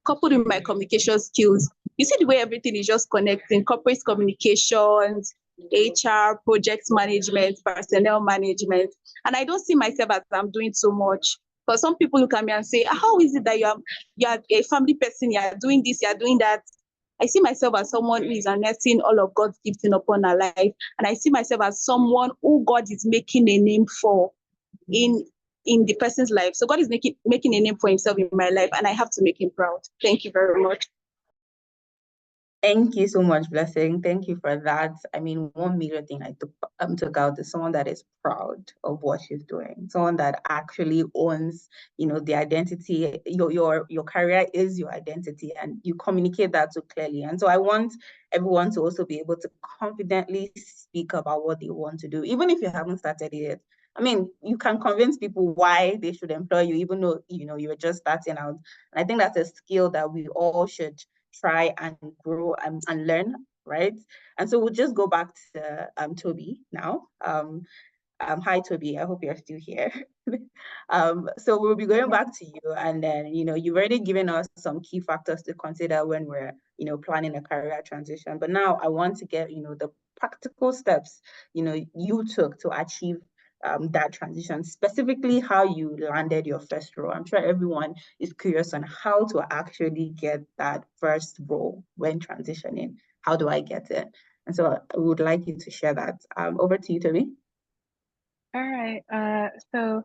coupled with my communication skills, you see the way everything is just connecting, corporate communications, HR, project management, personnel management. And I don't see myself as I'm doing so much. But some people look at me and say, how is it that you are a family person, you are doing this, you are doing that? I see myself as someone who is harnessing all of God's gifting upon our life. And I see myself as someone who God is making a name for in the person's life. So God is making a name for himself in my life, and I have to make him proud. Thank you very much. Thank you so much, Blessing. Thank you for that. I mean, one major thing I took out is someone that is proud of what she's doing, someone that actually owns, the identity. Your career is your identity, and you communicate that so clearly. And so I want everyone to also be able to confidently speak about what they want to do, even if you haven't started it. I mean, you can convince people why they should employ you, even though you're just starting out. And I think that's a skill that we all should try and grow and learn, right? And so we'll just go back to Toby now. Hi, Toby. I hope you're still here. So we'll be going back to you, and then, you've already given us some key factors to consider when we're, planning a career transition. But now I want to get, the practical steps, you took to achieve that transition, specifically how you landed your first role. I'm sure everyone is curious on how to actually get that first role when transitioning. How do I get it? And so I would like you to share that. Over to you, Toby. All right. So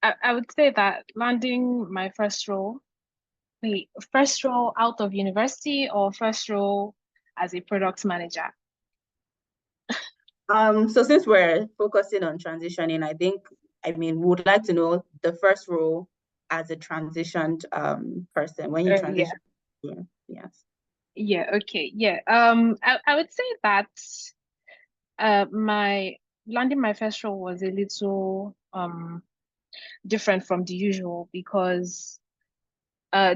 I would say that landing my first role, first role out of university or first role as a product manager? So since we're focusing on transitioning, we would like to know the first role as a transitioned person when you transition. Yeah. Yes. Yeah, okay. Yeah. I would say that my landing my first role was a little different from the usual because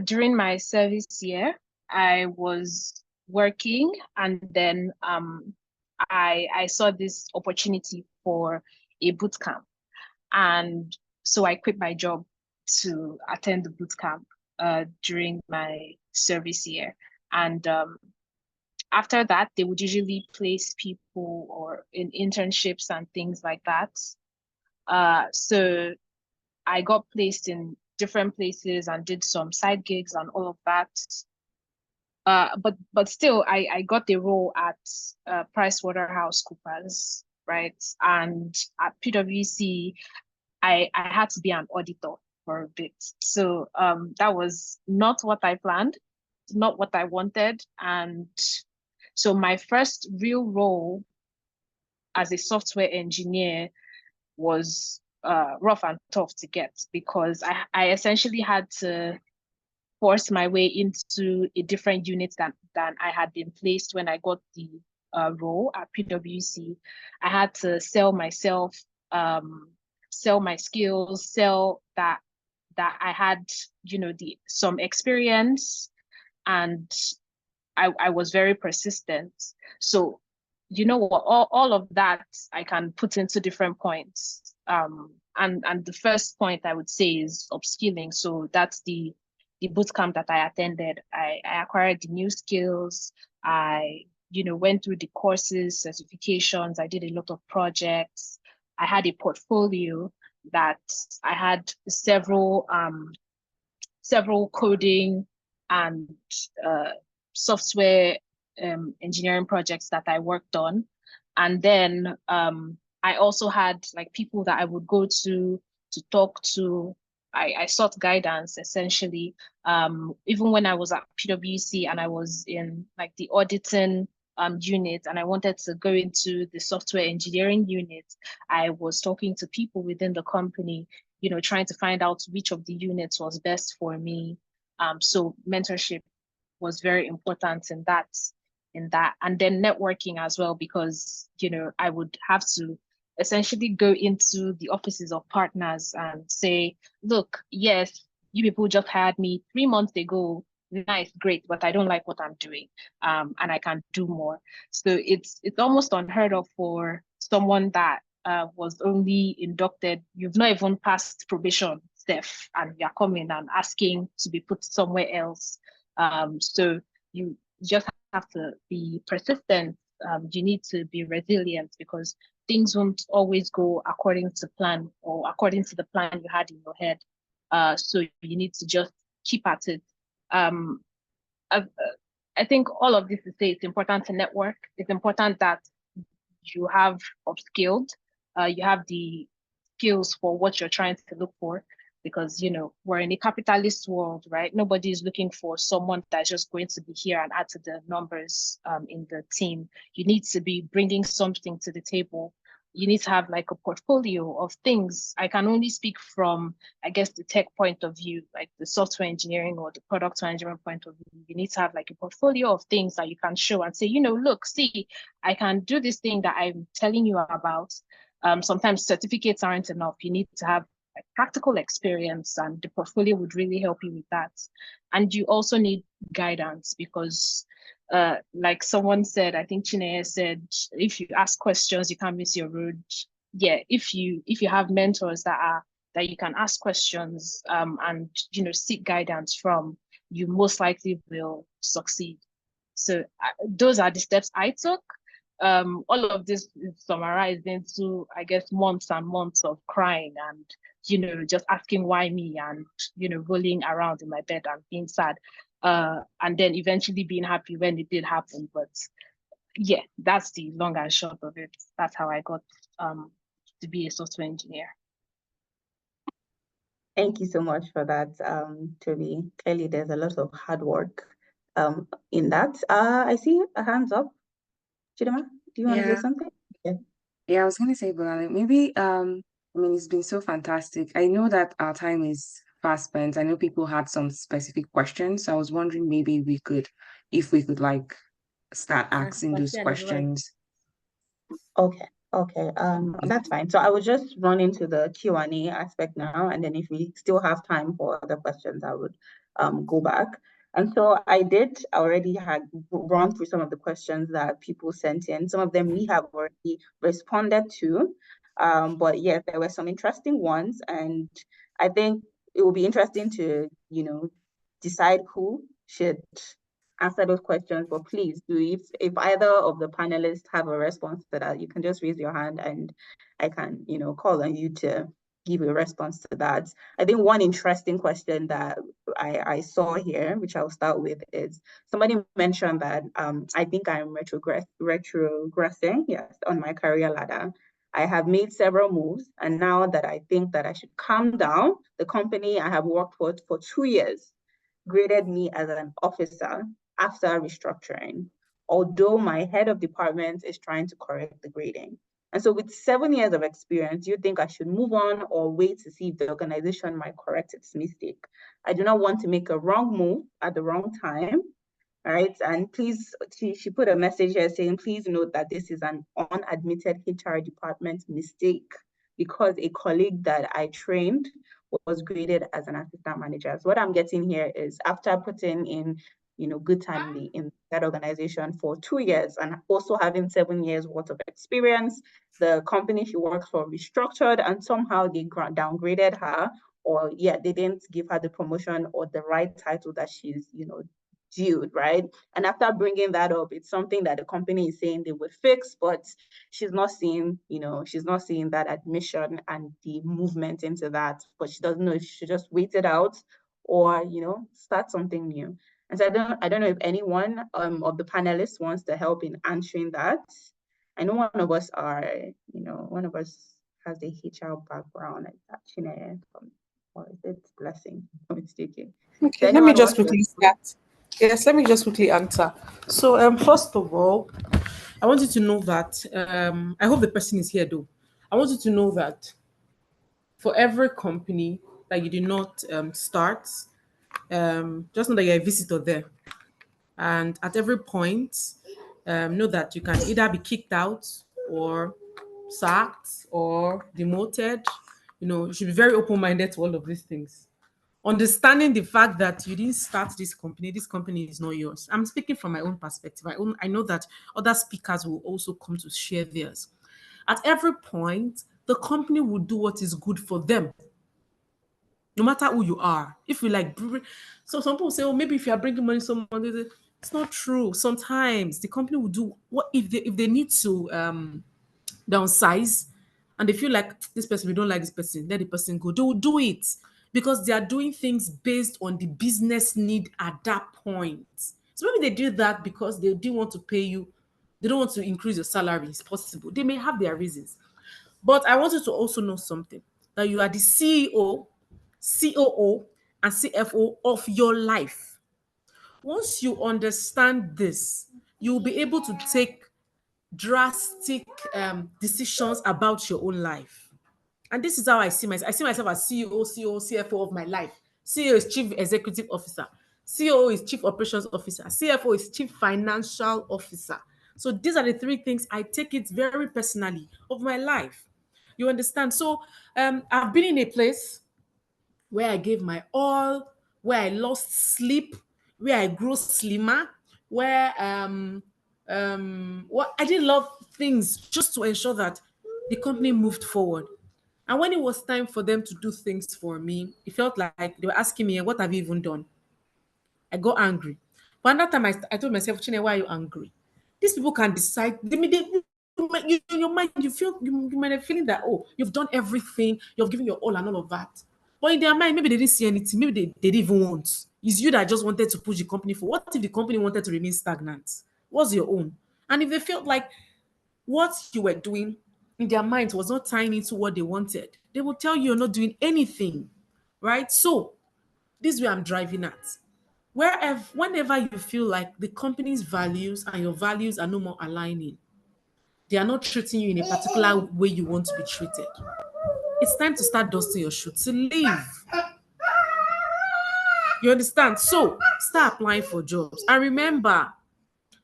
during my service year, I was working, and then I saw this opportunity for a boot camp, and so I quit my job to attend the boot camp during my service year. And after that, they would usually place people or in internships and things like that. So I got placed in different places and did some side gigs and all of that. But still, I got the role at PricewaterhouseCoopers, right? And at PwC, I had to be an auditor for a bit. So that was not what I planned, not what I wanted. And so my first real role as a software engineer was rough and tough to get because I essentially had to force my way into a different unit than I had been placed when I got the role at PwC. I had to sell myself, sell my skills, sell that I had, some experience, and I was very persistent. So, what, all of that I can put into different points. And the first point I would say is upskilling. So that's the boot camp that I attended. I acquired the new skills. I, went through the courses, certifications. I did a lot of projects. I had a portfolio that I had several coding and software engineering projects that I worked on. And then I also had like people that I would go to talk to. I sought guidance essentially. Even when I was at PwC and I was in like the auditing unit and I wanted to go into the software engineering unit, I was talking to people within the company, trying to find out which of the units was best for me. So mentorship was very important in that. And then networking as well, because, I would have to essentially go into the offices of partners and say, look, yes, you people just hired me 3 months ago. Nice, great, but I don't like what I'm doing. And I can do more. So it's almost unheard of for someone that was only inducted, you've not even passed probation, Steph, and you're coming and asking to be put somewhere else. So you just have to be persistent. You need to be resilient because things won't always go according to plan or according to the plan you had in your head. So you need to just keep at it. I think all of this to say it's important to network. It's important that you have upskilled, you have the skills for what you're trying to look for, because we're in a capitalist world, right? Nobody is looking for someone that's just going to be here and add to the numbers in the team. You need to be bringing something to the table. You need to have like a portfolio of things. I can only speak from, I guess, the tech point of view, like the software engineering or the product management point of view. You need to have like a portfolio of things that you can show and say, look, see, I can do this thing that I'm telling you about. Sometimes certificates aren't enough. You need to have like practical experience, and the portfolio would really help you with that. And you also need guidance because like someone said, I think Chineye said, if you ask questions, you can't miss your road. yeah, if you have mentors that you can ask questions and seek guidance from, you most likely will succeed. So those are the steps I took. All of this is summarized into, I guess, months and months of crying and just asking why me, and rolling around in my bed and being sad, and then eventually being happy when it did happen. But yeah, that's the long and short of it. That's how I got to be a software engineer. Thank you so much for that, Toby. Clearly, there's a lot of hard work in that. I see a hands up. Chidema, do you want to say Yeah, something? Yeah. yeah, I was gonna say, but maybe I mean it's been so fantastic. I know that our time is fast spent. I know people had some specific questions. So I was wondering maybe if we could like start asking those questions. Okay, that's fine. So I will just run into the Q&A aspect now, and then if we still have time for other questions, I would go back. And so I did already had run through some of the questions that people sent in. Some of them we have already responded to, but yes, there were some interesting ones, and I think it will be interesting to, decide who should answer those questions. But please do, if either of the panelists have a response to that, you can just raise your hand and I can, call on you to give a response to that. I think one interesting question that I saw here, which I'll start with, is somebody mentioned that I think I'm retrogressing, yes, on my career ladder. I have made several moves, and now that I think that I should calm down, the company I have worked for 2 years graded me as an officer after restructuring, although my head of department is trying to correct the grading. And so with 7 years of experience, do you think I should move on or wait to see if the organization might correct its mistake? I do not want to make a wrong move at the wrong time. All right. And please, she put a message here saying, please note that this is an unadmitted HR department mistake because a colleague that I trained was graded as an assistant manager. So what I'm getting here is after putting in, good time in that organization for 2 years and also having 7 years worth of experience, the company she works for restructured and somehow they downgraded her, or they didn't give her the promotion or the right title that she's, due, right? And after bringing that up, it's something that the company is saying they would fix, but she's not seeing that admission and the movement into that. But she doesn't know if she should just wait it out or start something new. And so I don't know if anyone of the panelists wants to help in answering that. I know one of us has the HR background, actually, or is it Blessing? I'm mistaken. Okay, let me just quickly start. Yes, let me just quickly answer. So, first of all, I want you to know that I hope the person is here though. I want you to know that for every company that you do not start, just know that you're a visitor there. And at every point, know that you can either be kicked out or sacked or demoted. You should be very open-minded to all of these things. Understanding the fact that you didn't start this company is not yours. I'm speaking from my own perspective. I know that other speakers will also come to share theirs. At every point, the company will do what is good for them, no matter who you are. If you like, so some people say, oh, maybe if you are bringing money, it's not true. Sometimes the company will do what if they need to downsize and they feel like this person, we don't like this person, let the person go. They will do it because they are doing things based on the business need at that point. So maybe they do that because they didn't want to pay you, they don't want to increase your salary. It's possible. They may have their reasons. But I want you to also know something, that you are the CEO, COO, and CFO of your life. Once you understand this, you'll be able to take drastic decisions about your own life. And this is how I see myself. I see myself as CEO, COO, CFO of my life. CEO is Chief Executive Officer. COO is Chief Operations Officer. CFO is Chief Financial Officer. So these are the three things I take it very personally of my life. You understand? So I've been in a place where I gave my all, where I lost sleep, where I grew slimmer, where what I did love things just to ensure that the company moved forward. And when it was time for them to do things for me, it felt like they were asking me, what have you even done? I got angry. But at that time, I told myself, Chine, why are you angry? These people can decide. In your mind, you might have feeling that, oh, you've done everything, you've given your all and all of that. But in their mind, maybe they didn't see anything. Maybe they didn't even want. It's you that just wanted to push the company for. What if the company wanted to remain stagnant? What's your own? And if they felt like what you were doing in their minds was not tying into what they wanted, they will tell you you're not doing anything, right? So this is where I'm driving at. Whenever you feel like the company's values and your values are no more aligning, they are not treating you in a particular way you want to be treated, it's time to start dusting your shoes to leave. You understand? So start applying for jobs. And remember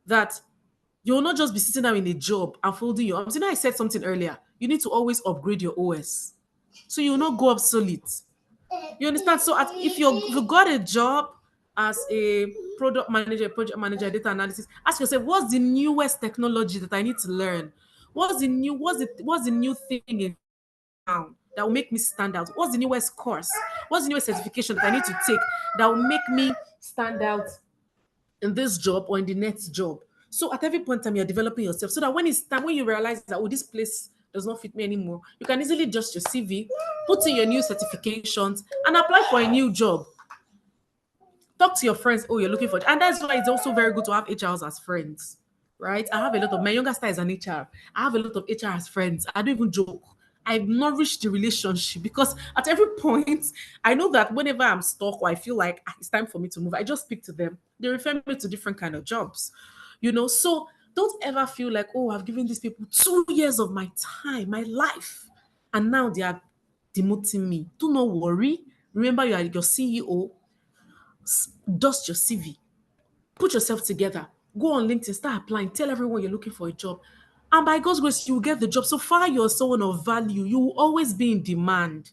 that you will not just be sitting down in a job and folding your arms. You know, I said something earlier. You need to always upgrade your OS. So you will not go obsolete. You understand? So if you got a job as a product manager, project manager, data analysis, ask yourself, what's the newest technology that I need to learn? What's the new thing in town that will make me stand out? What's the newest course? What's the newest certification that I need to take that will make me stand out in this job or in the next job? So at every point in time, you're developing yourself so that when it's time, when you realize that, oh, this place does not fit me anymore, you can easily adjust your CV, put in your new certifications, and apply for a new job. Talk to your friends. Oh, you're looking for, and that's why it's also very good to have HRs as friends, right? I have a lot of my younger sister is an HR. I have a lot of HR as friends. I don't even joke. I've nourished the relationship because at every point, I know that whenever I'm stuck or I feel like it's time for me to move, I just speak to them. They refer me to different kind of jobs, So don't ever feel like, oh, I've given these people 2 years of my time, my life, and now they are demoting me. Do not worry. Remember, you are your CEO. Dust your CV, put yourself together, go on LinkedIn, start applying, tell everyone you're looking for a job. And by God's grace, you will get the job. So far, you're someone of value. You will always be in demand.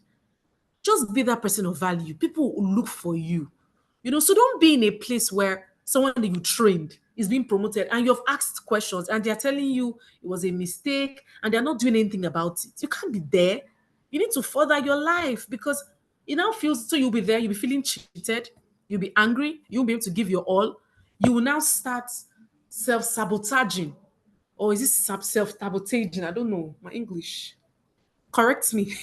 Just be that person of value. People will look for you. So don't be in a place where someone that you trained is being promoted and you've asked questions and they're telling you it was a mistake and they're not doing anything about it. You can't be there. You need to further your life because it now feels so you'll be there, you'll be feeling cheated, you'll be angry, you won't be able to give your all. You will now start self-sabotaging. Or is this self-sabotaging? I don't know. My English. Correct me.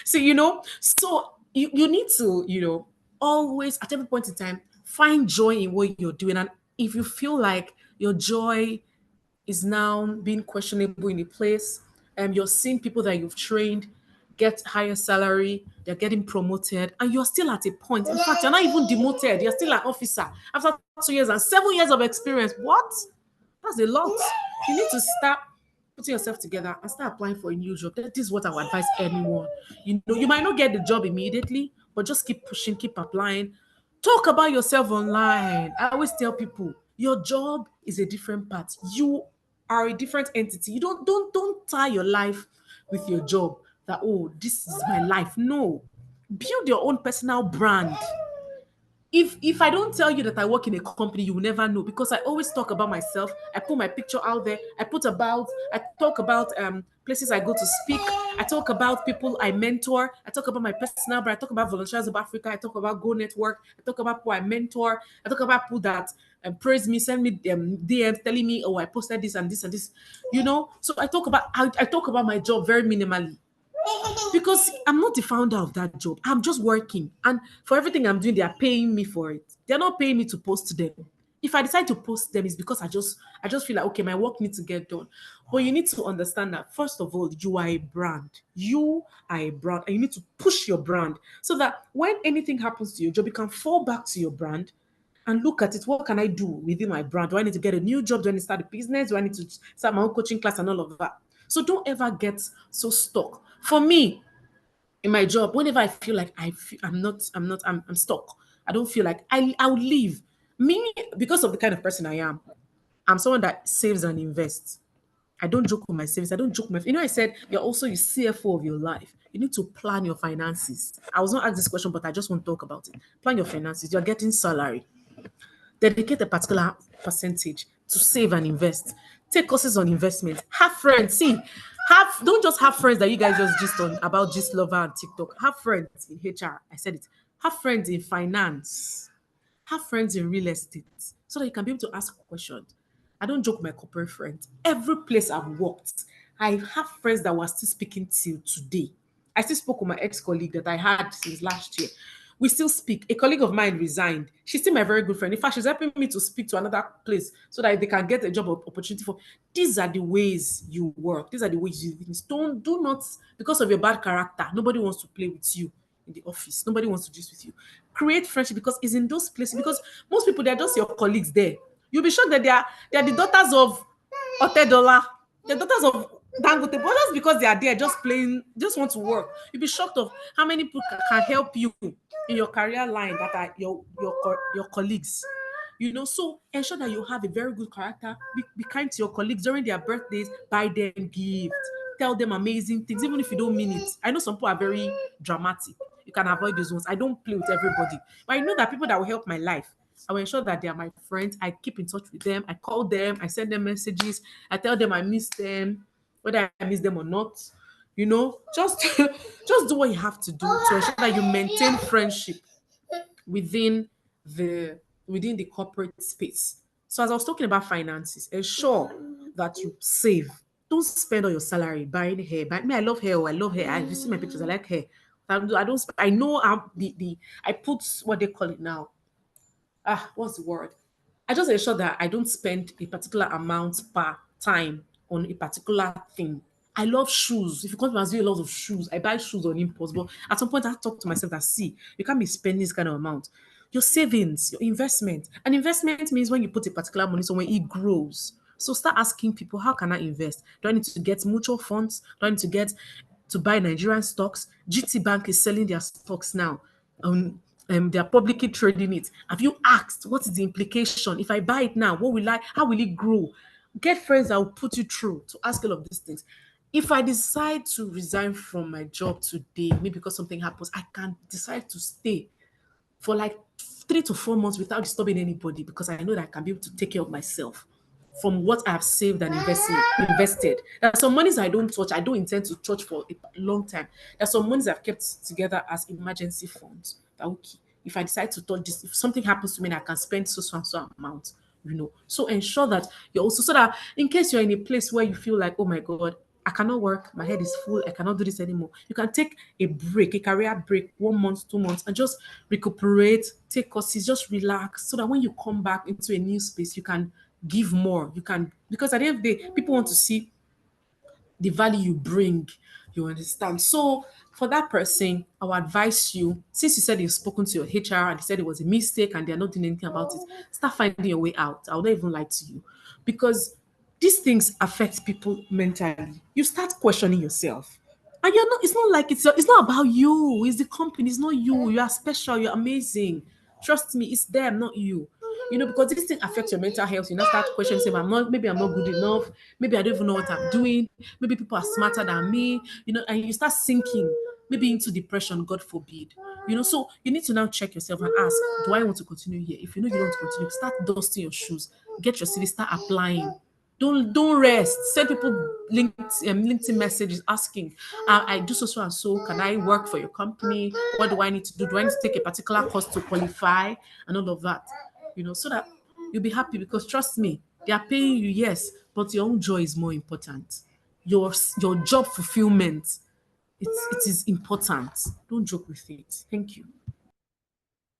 So, so you need to, always at every point in time, find joy in what you're doing. And if you feel like your joy is now being questionable in a place, you're seeing people that you've trained get higher salary, they're getting promoted, and you're still at a point. In fact, you're not even demoted, you're still an officer after 2 years and 7 years of experience. What? That's a lot. You need to start putting yourself together and start applying for a new job. This is what I would advise anyone. You might not get the job immediately, but just keep pushing, keep applying. Talk about yourself online. I always tell people, your job is a different part. You are a different entity. You don't tie your life with your job that, oh, this is my life. No. Build your own personal brand. If I don't tell you that I work in a company, you will never know because I always talk about myself. I put my picture out there. I talk about places I go to speak. I talk about people I mentor. I talk about my personal brand. I talk about Volunteers of Africa. I talk about Go Network. I talk about people I mentor. I talk about people that praise me, send me DMs telling me, oh, I posted this and this and this. So I talk about my job very minimally. Because I'm not the founder of that job. I'm just working. And for everything I'm doing, they are paying me for it. They're not paying me to post them. If I decide to post them, it's because I just feel like, okay, my work needs to get done. But you need to understand that, first of all, you are a brand. You are a brand. And you need to push your brand so that when anything happens to your job, you can fall back to your brand and look at it. What can I do within my brand? Do I need to get a new job? Do I need to start a business? Do I need to start my own coaching class and all of that? So don't ever get so stuck. For me, in my job, whenever I feel like I'm stuck. I don't feel like I'll leave. Me, because of the kind of person I am, I'm someone that saves and invests. I don't joke with my savings. I don't joke with I said you're also the CFO of your life. You need to plan your finances. I was not asked this question, but I just want to talk about it. Plan your finances. You're getting salary. Dedicate a particular percentage to save and invest. Take courses on investment. Have friends. See, Don't just have friends that you guys just gist on about gist lover and TikTok. Have friends in HR. I said it. Have friends in finance. Have friends in real estate so that you can be able to ask questions. I don't joke with my corporate friends. Every place I've worked, I have friends that were still speaking till today. I still spoke with my ex-colleague that I had since last year. We still speak. A colleague of mine resigned. She's still my very good friend. In fact, she's helping me to speak to another place so that they can get a job opportunity for. These are the ways you work. These are the ways you do things. Do not, because of your bad character, nobody wants to play with you in the office. Nobody wants to just with you. Create friendship because it's in those places. Because most people, they're just your colleagues there. You'll be shocked that they are the daughters of Otedola, the daughters of Dangote, but just because they are there, just playing, just want to work. You'll be shocked of how many people can help you in your career line that are your colleagues. So ensure that you have a very good character. Be kind to your colleagues during their birthdays. Buy them gifts. Tell them amazing things, even if you don't mean it. I know some people are very dramatic. You can avoid those ones. I don't play with everybody, but I know that people that will help my life, I will ensure that they are my friends. I keep in touch with them. I call them. I send them messages. I tell them I miss them, whether I miss them or not. Just just do what you have to do to ensure that you maintain friendship within the within the corporate space. So as I was talking about finances, ensure that you save. Don't spend all your salary buying hair. But me, I love hair. Oh, I love hair. I see my pictures. I like hair. I don't. I know the I put what they call it now. What's the word? I just ensure that I don't spend a particular amount per time on a particular thing. I love shoes. If you come to Nigeria, a lot of shoes. I buy shoes on impulse, but at some point I talk to myself that see, you can't be spending this kind of amount. Your savings, your investment. An investment means when you put a particular money, so when it grows. So start asking people, how can I invest? Do I need to get mutual funds? Do I need to buy Nigerian stocks? GT Bank is selling their stocks now. They are publicly trading it. Have you asked what is the implication? If I buy it now, how will it grow? Get friends that will put you through to ask all of these things. If I decide to resign from my job today, maybe because something happens, I can decide to stay for like 3 to 4 months without disturbing anybody because I know that I can be able to take care of myself from what I've saved and invested. There are some monies I don't touch. I don't intend to touch for a long time. There are some monies I've kept together as emergency funds. That okay, if I decide to touch this, if something happens to me, and I can spend so amount. So ensure that you're also so that in case you're in a place where you feel like, oh my God, I cannot work, my head is full, I cannot do this anymore. You can take a break, a career break, 1 month, 2 months, and just recuperate, take courses, just relax, so that when you come back into a new space, you can give more. You can, because at the end of the day, people want to see the value you bring. You understand? So for that person, I would advise you, since you said you've spoken to your HR and they said it was a mistake and they're not doing anything about it, start finding your way out. I would not even lie to you. Because these things affect people mentally. You start questioning yourself. And it's not like it's not about you, it's the company, it's not you. You are special, you're amazing. Trust me, it's them, not you. Because this thing affects your mental health. You now start questioning, saying, maybe I'm not good enough, maybe I don't even know what I'm doing, maybe people are smarter than me, and you start sinking maybe into depression, God forbid. So you need to now check yourself and ask, do I want to continue here? If you know you don't want to continue, start dusting your shoes, get your CV, start applying. Don't rest. Send people LinkedIn messages asking, I do so and so. Can I work for your company? What do I need to do? Do I need to take a particular course to qualify and all of that? So that you'll be happy because trust me, they are paying you, yes, but your own joy is more important. Your job fulfillment, it is important. Don't joke with it. Thank you.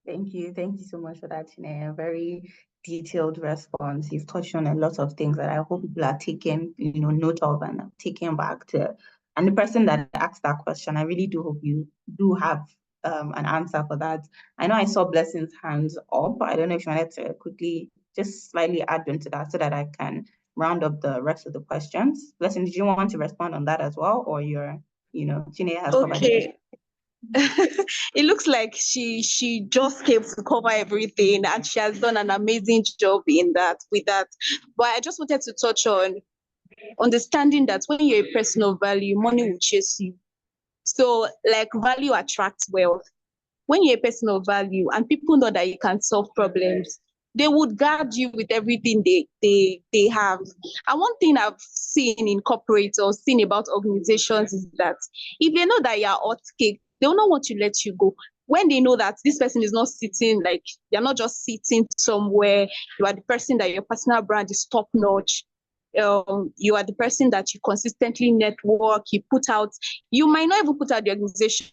Thank you. Thank you so much for that, Chineye. A very detailed response. You've touched on a lot of things that I hope people are taking, note of and taking back to. And the person that asked that question, I really do hope you do have an answer for that. I know I saw Blessing's hands up. I don't know if you wanted to quickly just slightly add into that so that I can round up the rest of the questions. Blessing, did you want to respond on that as well? Or Chineye has covered it? It looks like she just came to cover everything and she has done an amazing job with that. But I just wanted to touch on understanding that when you're a person of value, money will chase you. So like value attracts wealth. When you're a person of value and people know that you can solve problems, they would guard you with everything they have. And one thing I've seen in corporates or seen about organizations is that if they know that you're hot cake, they will not want to let you go. When they know that this person is not sitting, like you're not just sitting somewhere, you are the person that your personal brand is top notch. You are the person that you consistently network, you put out, you might not even put out the organization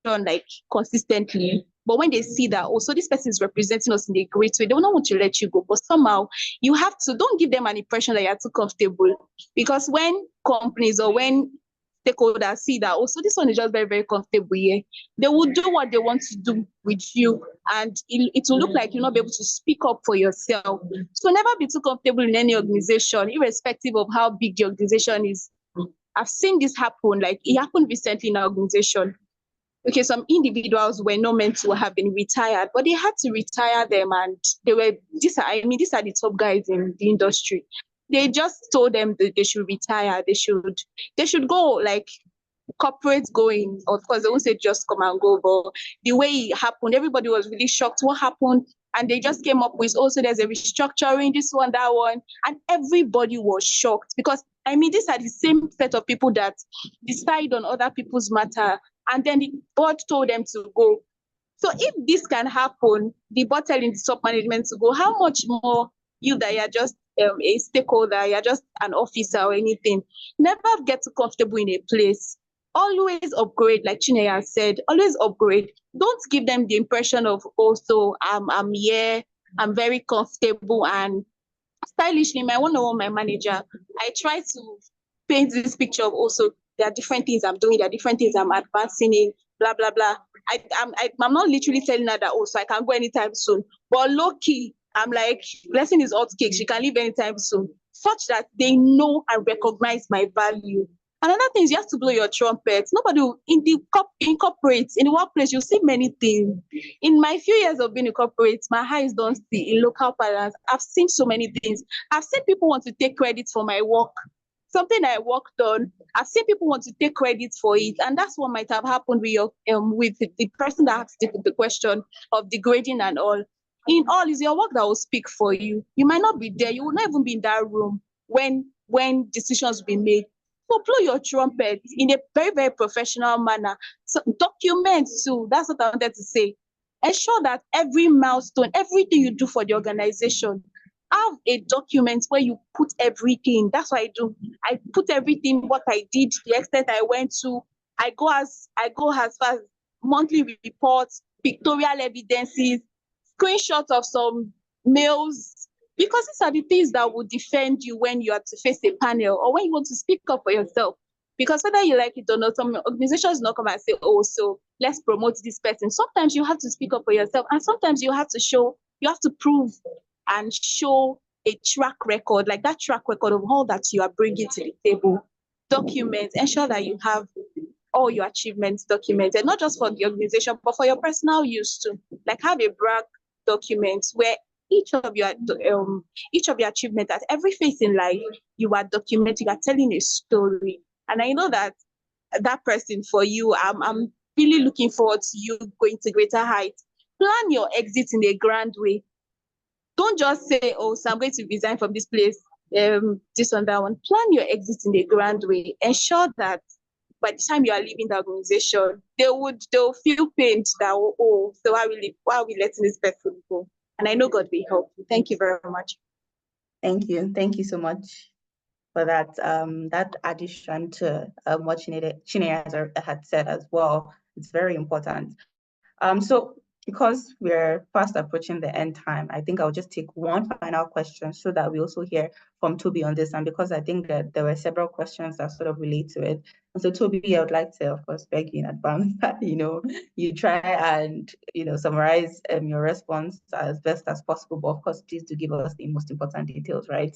like consistently. But when they see that also this person is representing us in a great way, they will not want to let you go. But somehow you have to, don't give them an impression that you're too comfortable. Because when companies or when stakeholders see that also this one is just very, very comfortable here, they will do what they want to do with you. And it will look like you'll not be able to speak up for yourself. So never be too comfortable in any organization, irrespective of how big the organization is. I've seen this happen, like it happened recently in our organization. Okay, some individuals were not meant to have been retired, but they had to retire them, and they were these are the top guys in the industry. They just told them that they should retire, they should go like corporate going. Of course, they won't say just come and go, but the way it happened, everybody was really shocked what happened. And they just came up with also there's a restructuring, this one, that one. And everybody was shocked because these are the same set of people that decide on other people's matter. And then the board told them to go. So if this can happen, the board telling the top management to go, how much more you that you're just a stakeholder, you're just an officer or anything. Never get too comfortable in a place. Always upgrade, like Chinaya said, always upgrade. Don't give them the impression of also I'm here, I'm very comfortable and stylishly. My one-on-one, my manager, I try to paint this picture of also there are different things I'm doing, there are different things I'm advancing in, blah blah blah. I'm not literally telling her that also I can go anytime soon, but low key I'm like, blessing is hot cake, she can leave anytime soon, such that they know and recognize my value. Another thing is you have to blow your trumpet. Nobody will, in corporates, in the workplace, you see many things. In my few years of being in corporates, my eyes don't see in local parents. I've seen so many things. I've seen people want to take credit for my work, something I worked on. I've seen people want to take credit for it, and that's what might have happened with your with the person that asked the question of the grading and all. In all, is your work that will speak for you. You might not be there. You will not even be in that room when decisions will be made. So blow your trumpet in a very, very professional manner. So document too. That's what I wanted to say. Ensure that every milestone, everything you do for the organization, have a document where you put everything. That's what I do. I put everything, what I did, the extent I went to. I go as far as monthly reports, pictorial evidences, screenshots of some mails, because these are the things that will defend you when you have to face a panel or when you want to speak up for yourself. Because whether you like it or not, some organizations not come and say, oh, so let's promote this person. Sometimes you have to speak up for yourself, and sometimes you have to prove and show a track record, like that track record of all that you are bringing to the table. Document, ensure that you have all your achievements documented, not just for the organization, but for your personal use too. Like have a brag document where each of your achievements at every phase in life, you are documenting, you are telling a story. And I know that that person for you, I'm really looking forward to you going to greater heights. Plan your exit in a grand way. Don't just say, oh, so I'm going to resign from this place, this one, that one. Plan your exit in a grand way. Ensure that by the time you are leaving the organization, they'll feel pained that, oh, so why are we letting this person go? And I know God will help you. Thank you very much. Thank you so much for that that addition to what Chineye had said as well. It's very important. So because we're fast approaching the end time, I think I'll just take one final question so that we also hear from Toby on this, and because I think that there were several questions that sort of relate to it. And so Toby, I would like to, of course, beg you in advance that, you try and, summarize your response as best as possible, but of course, please do give us the most important details, right?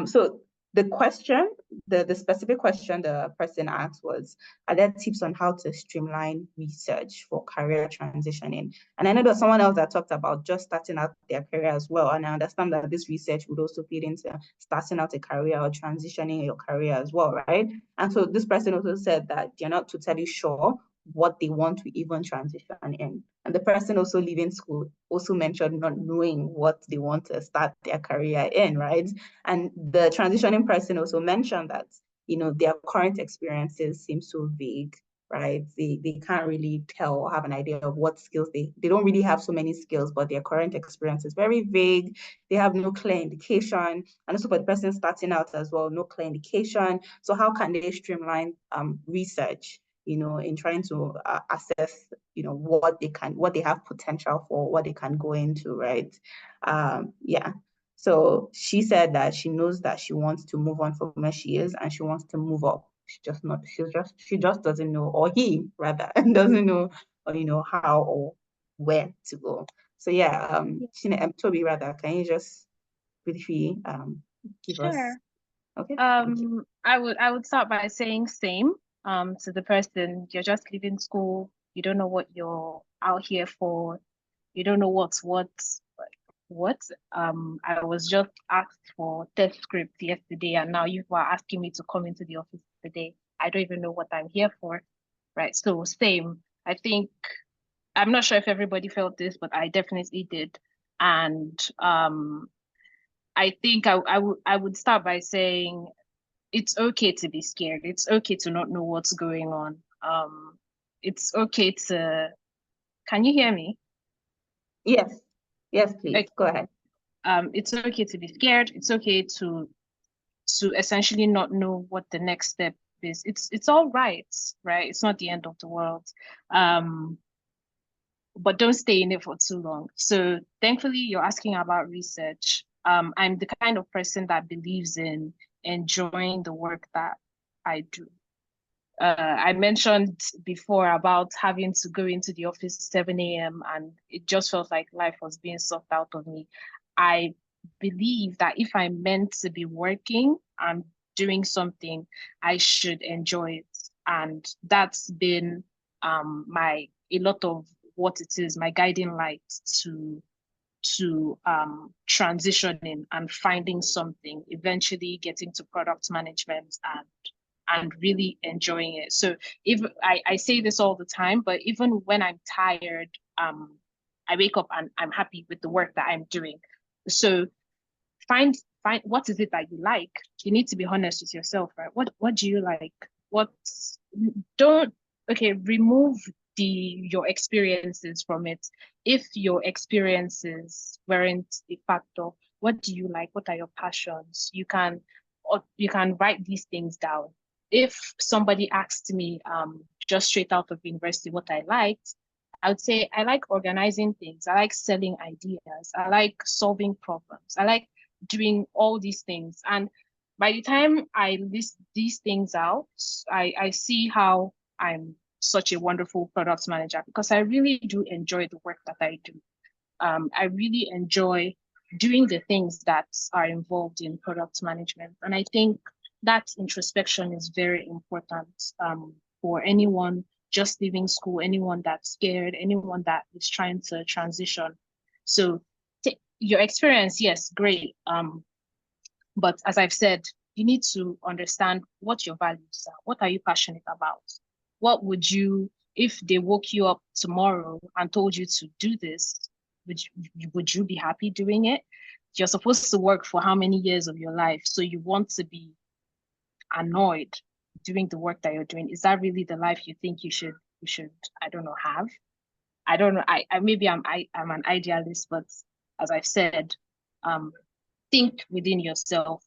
So the question, the specific question the person asked was, are there tips on how to streamline research for career transitioning? And I know there's someone else that talked about just starting out their career as well. And I understand that this research would also feed into starting out a career or transitioning your career as well, right? And so this person also said that you're not totally sure what they want to even transition in. And the person also leaving school also mentioned not knowing what they want to start their career in, right? And the transitioning person also mentioned that, their current experiences seem so vague, right? They can't really tell or have an idea of what skills they don't really have so many skills, but their current experience is very vague. They have no clear indication. And also for the person starting out as well, no clear indication. So how can they streamline research, in trying to assess, what they have potential for, what they can go into, right? Yeah. So she said that she knows that she wants to move on from where she is and she wants to move up. She just doesn't know, or he rather doesn't know, or how or where to go. So yeah, Toby, rather, can you just briefly give us? Sure. Okay. I would start by saying same to the person. You're just leaving school. You don't know what you're out here for. You don't know what. I was just asked for test script yesterday, and now you are asking me to come into the office today. I don't even know what I'm here for, right? So same. I think I'm not sure if everybody felt this, but I definitely did. And I think I would start by saying it's okay to be scared. It's okay to not know what's going on. It's okay to. Can you hear me? Yes. Yes, please. Like, go ahead. It's okay to be scared. It's okay to essentially not know what the next step is. It's all right, right? It's not the end of the world. But don't stay in it for too long. So thankfully, you're asking about research. I'm the kind of person that believes in enjoying the work that I do. I mentioned before about having to go into the office 7 a.m. and it just felt like life was being sucked out of me. I believe that if I'm meant to be working and doing something, I should enjoy it. And that's been a lot of what it is, my guiding light to transitioning and finding something, eventually getting to product management and really enjoying it. So if I say this all the time, but even when I'm tired, I wake up and I'm happy with the work that I'm doing. So find what is it that you like. You need to be honest with yourself, right? What do you like? What don't remove your experiences from it. If your experiences weren't a factor, what do you like? What are your passions? You can write these things down. If somebody asked me just straight out of university what I liked, I would say I like organizing things. I like selling ideas. I like solving problems. I like doing all these things. And by the time I list these things out, I see how I'm such a wonderful product manager because I really do enjoy the work that I do. I really enjoy doing the things that are involved in product management. And I think that introspection is very important for anyone just leaving school, anyone that's scared, anyone that is trying to transition. So your experience, yes, great. But as I've said, you need to understand what your values are. What are you passionate about? What would you, if they woke you up tomorrow and told you to do this, would you be happy doing it? You're supposed to work for how many years of your life? So you want to be annoyed doing the work that you're doing. Is that really the life you think you should, I don't know, have? I don't know. Maybe I'm an idealist, but as I've said, think within yourself,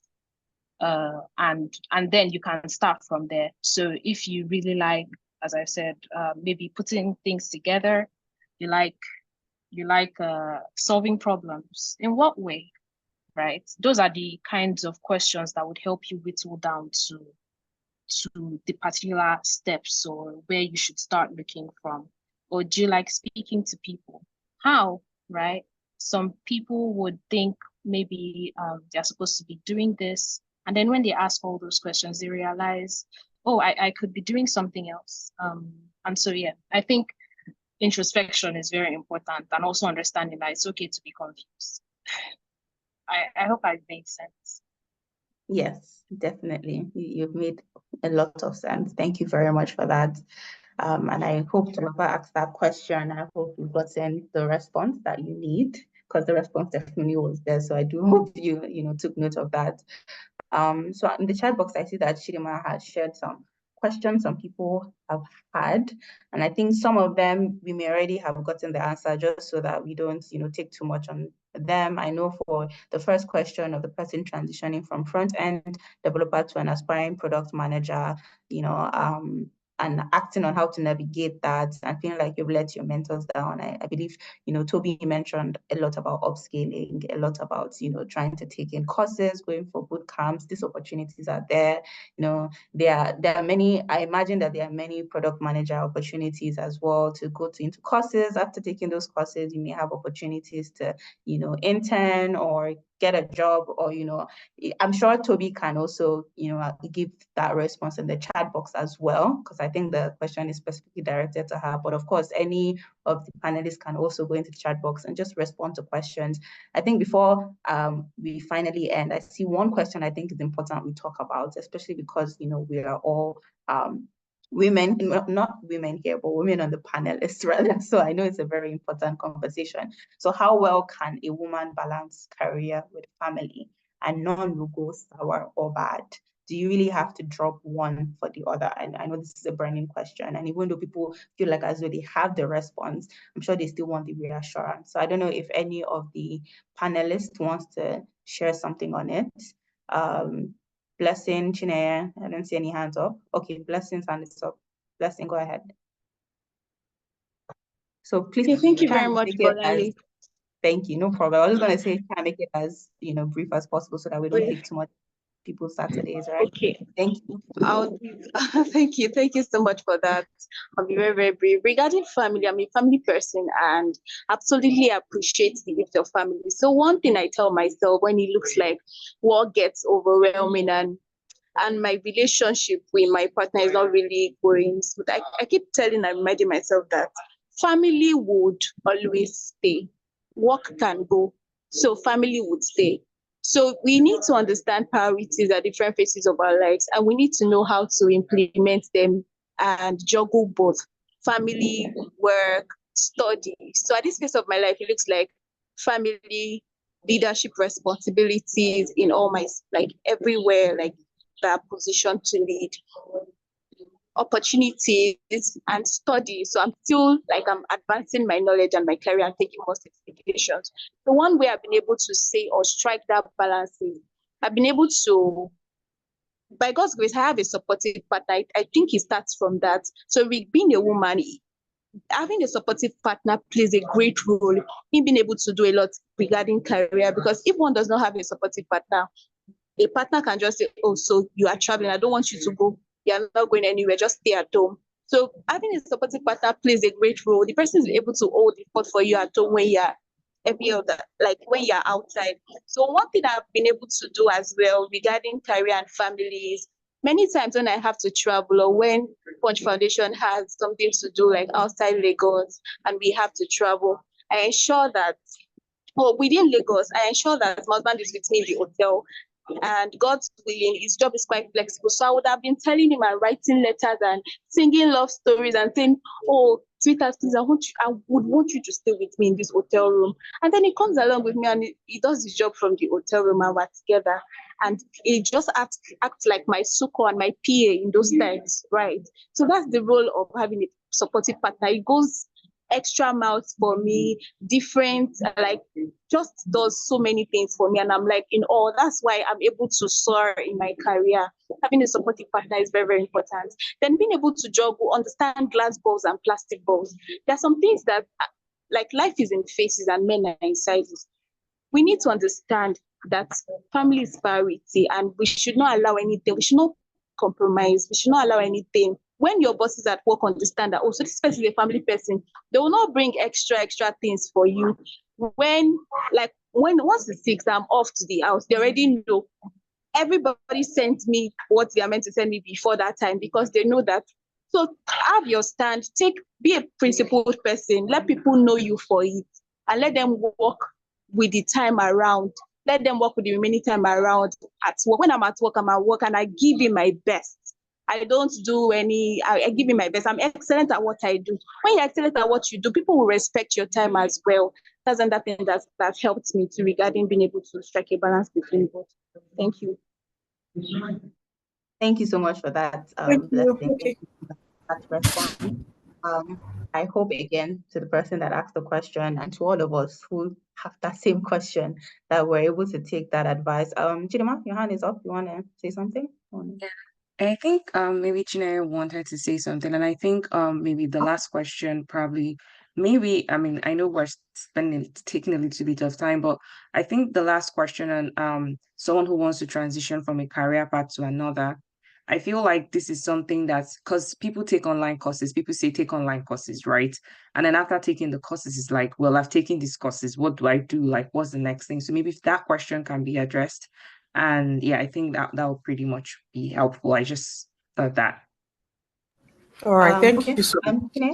and then you can start from there. So if you really like, as I said, maybe putting things together, you like solving problems. In what way, right? Those are the kinds of questions that would help you whittle down to the particular steps or where you should start looking from. Or do you like speaking to people? How, right? Some people would think maybe they're supposed to be doing this. And then when they ask all those questions, they realize, oh, I could be doing something else. And so, yeah, I think introspection is very important and also understanding that it's okay to be confused. I hope I've made sense. Yes, definitely. You've made a lot of sense. Thank you very much for that. And I hope Toloba asked that question. I hope you got in the response that you need, because the response definitely was there. So I do hope you took note of that. So in the chat box, I see that Chidima has shared some questions some people have had, and I think some of them we may already have gotten the answer, just so that we don't take too much on them. I know for the first question of the person transitioning from front-end developer to an aspiring product manager, and acting on how to navigate that and feeling like you've let your mentors down. I believe, Toby mentioned a lot about upscaling, a lot about, trying to take in courses, going for boot camps. These opportunities are there. There are many, I imagine that there are many product manager opportunities as well to go into courses. After taking those courses, you may have opportunities to, intern or get a job, or I'm sure Toby can also give that response in the chat box as well, because I think the question is specifically directed to her. But of course, any of the panelists can also go into the chat box and just respond to questions. I think before we finally end, I see one question I think is important we talk about, especially because we are all women, not women here, but women on the panelists rather. So I know it's a very important conversation. So how well can a woman balance career with family, and none will go sour or bad? Do you really have to drop one for the other? And I know this is a burning question, and even though people feel like as though they have the response, I'm sure they still want the reassurance. So I don't know if any of the panelists wants to share something on it. Blessing, Chineye, I don't see any hands up. Okay, Blessing's hand is up. Blessing, go ahead. So please, Okay, thank you very much, Bolali. Thank you, no problem. I was going to say, try and make it as brief as possible so that we don't take too much people's Saturdays, right? Okay. Thank you. Thank you. Thank you so much for that. I'll be very, very brief. Regarding family, I'm a family person and absolutely appreciate the gift of family. So one thing I tell myself when it looks like work gets overwhelming and my relationship with my partner is not really going smooth, I keep telling and reminding myself that family would always stay. Work can go, so family would stay. So we need to understand priorities at different phases of our lives, and we need to know how to implement them and juggle both family, work, study. So at this phase of my life, it looks like family, leadership responsibilities in all my, like everywhere, like that position to lead, opportunities and study. So I'm still I'm advancing my knowledge and my career and taking more certifications. The one way I've been able to say or strike that balance is I've been able to, by God's grace, I have a supportive partner. I think it starts from that. So with being a woman, having a supportive partner plays a great role in being able to do a lot regarding career, because if one does not have a supportive partner, a partner can just say, oh, so you are traveling, I don't want you to go. You're not going anywhere, just stay at home. So having a supportive partner plays a great role. The person is able to hold the fort for you at home when you're every other, like when you're outside. So one thing I've been able to do as well regarding career and families, many times when I have to travel or when Punch Foundation has something to do like outside Lagos and we have to travel, I ensure that, or within Lagos, I ensure that my husband is with me in the hotel. And God's willing, his job is quite flexible. So I would have been telling him and writing letters and singing love stories and saying, oh, sweetheart, please, I would want you to stay with me in this hotel room. And then he comes along with me and he does his job from the hotel room and we're together. And he just acts like my suko and my PA in those times, right? So that's the role of having a supportive partner. It goes extra miles for me, different, just does so many things for me. And I'm like, in all, that's why I'm able to soar in my career. Having a supportive partner is very, very important. Then being able to juggle, understand glass balls and plastic balls. There are some things that, like life is in phases and men are in sizes. We need to understand that family is priority and we should not allow anything. We should not compromise. We should not allow anything. When your bosses at work understand that, oh, so this person is a family person, they will not bring extra things for you. When once it's 6, I'm off to the house, they already know. Everybody sent me what they are meant to send me before that time because they know that. So have your stand, be a principled person, let people know you for it, and let them work with the time around. Let them work with the remaining time around at work. When I'm at work, I'm at work and I give it my best. I don't do any, I give you my best. I'm excellent at what I do. When you're excellent at what you do, people will respect your time as well. That's another thing that helped me to regarding being able to strike a balance between both. Thank you. Thank you so much for that Thank you. blessing. Okay. Thank you for that response. I hope again to the person that asked the question and to all of us who have that same question that we're able to take that advice. Chidima, your hand is up. You want to say something? I think maybe Chinere wanted to say something, and I think maybe the last question probably maybe, I mean, I know we're taking a little bit of time, but I think the last question, and someone who wants to transition from a career path to another, I feel like this is something that's because people take online courses, people say take online courses, right? And then after taking the courses, it's like, well, I've taken these courses, what do I do? Like, what's the next thing? So maybe if that question can be addressed, and yeah, I think that would pretty much be helpful. I just thought that. All right. Thank Okay. you so much. Kine?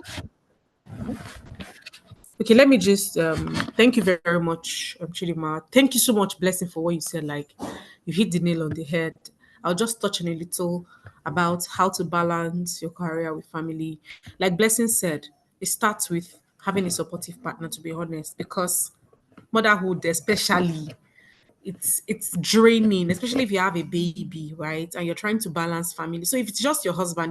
Okay, let me just thank you very much, Chidima. Thank you so much, Blessing, for what you said. Like, you hit the nail on the head. I'll just touch on a little about how to balance your career with family. Like Blessing said, it starts with having a supportive partner, to be honest, because motherhood, especially, it's draining, especially if you have a baby, right? And you're trying to balance family. So if it's just your husband,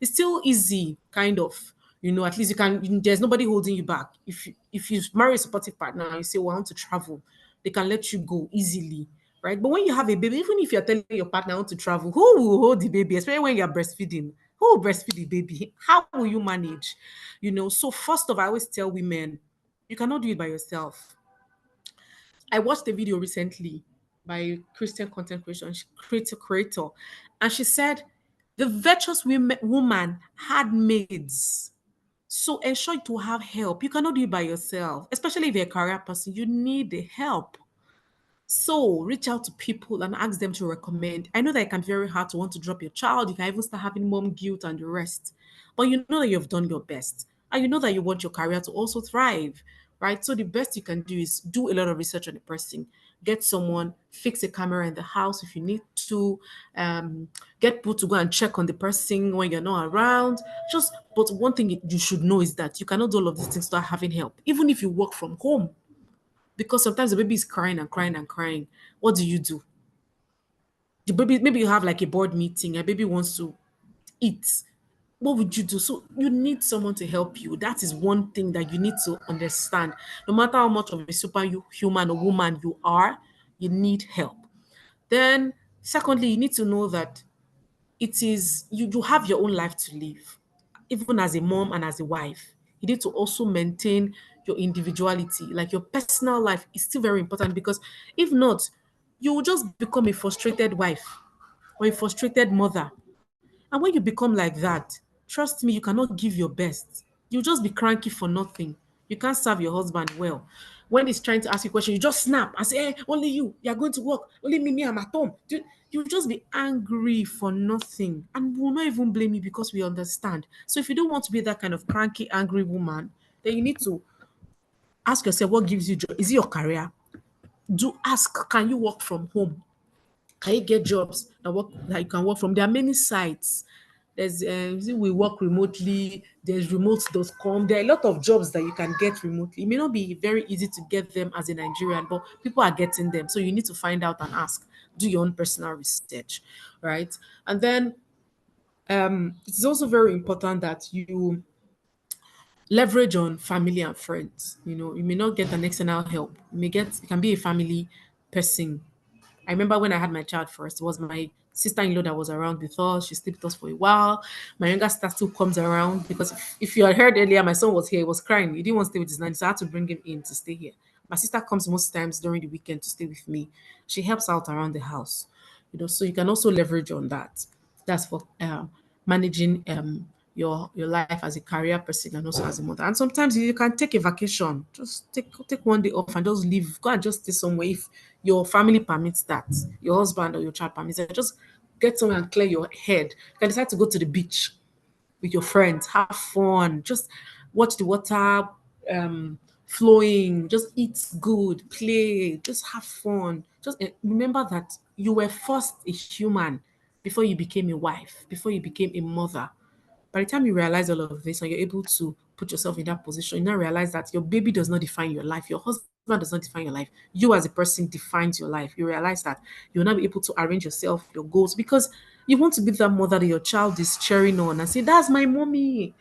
it's still easy, kind of. At least there's nobody holding you back. If you marry a supportive partner and you say, well, I want to travel, they can let you go easily. Right. But when you have a baby, even if you're telling your partner I want to travel, who will hold the baby, especially when you're breastfeeding? Who will breastfeed the baby? How will you manage? So first of all, I always tell women, you cannot do it by yourself. I watched a video recently by a Christian content creator, and she said the virtuous woman had maids. So ensure to have help. You cannot do it by yourself, especially if you're a career person. You need the help. So reach out to people and ask them to recommend. I know that it can be very hard to want to drop your child. You can even start having mom guilt and the rest. But you know that you've done your best. And you know that you want your career to also thrive, right? So the best you can do is do a lot of research on the person. Get someone, fix a camera in the house if you need to, get people to go and check on the person when you're not around. But one thing you should know is that you cannot do all of these things without having help, even if you work from home, because sometimes the baby is crying and crying and crying. What do you do? The baby, maybe you have like a board meeting, a baby wants to eat. What would you do? So you need someone to help you. That is one thing that you need to understand. No matter how much of a superhuman or woman you are, you need help. Then, secondly, you need to know that it is you have your own life to live, even as a mom and as a wife. You need to also maintain your individuality, like your personal life is still very important, because if not, you will just become a frustrated wife or a frustrated mother. And when you become like that, trust me, you cannot give your best. You'll just be cranky for nothing. You can't serve your husband well. When he's trying to ask you a question, you just snap and say, hey, only you're going to work. Only me, I'm at home. You'll just be angry for nothing. And we'll not even blame you because we understand. So if you don't want to be that kind of cranky, angry woman, then you need to ask yourself what gives you joy. Is it your career? Do ask, can you work from home? Can you get jobs that you can work from? There are many sites. There's we work remotely. There's remote.com. There are a lot of jobs that you can get remotely. It may not be very easy to get them as a Nigerian, but people are getting them. So you need to find out and ask. Do your own personal research, right? And then it's also very important that you leverage on family and friends. You may not get an external help. You can be a family person. I remember when I had my child first, it was my sister-in-law that was around with us. She stayed with us for a while. My younger sister still comes around because if you had heard earlier, my son was here, he was crying. He didn't want to stay with his nanny, so I had to bring him in to stay here. My sister comes most times during the weekend to stay with me. She helps out around the house, so you can also leverage on that. That's for managing your life as a career person and also as a mother. And sometimes you can take a vacation, just take one day off and just leave, go and just stay somewhere if your family permits that, your husband or your child permits it. Just get somewhere and clear your head. You can decide to go to the beach with your friends, have fun, just watch the water flowing, just eat good, play, just have fun. Just remember that you were first a human before you became a wife, before you became a mother. By the time you realize all of this and you're able to put yourself in that position, you now realize that your baby does not define your life. Your husband does not define your life. You as a person defines your life. You realize that you'll not be able to arrange yourself, your goals, because you want to be that mother that your child is cheering on and say, that's my mommy.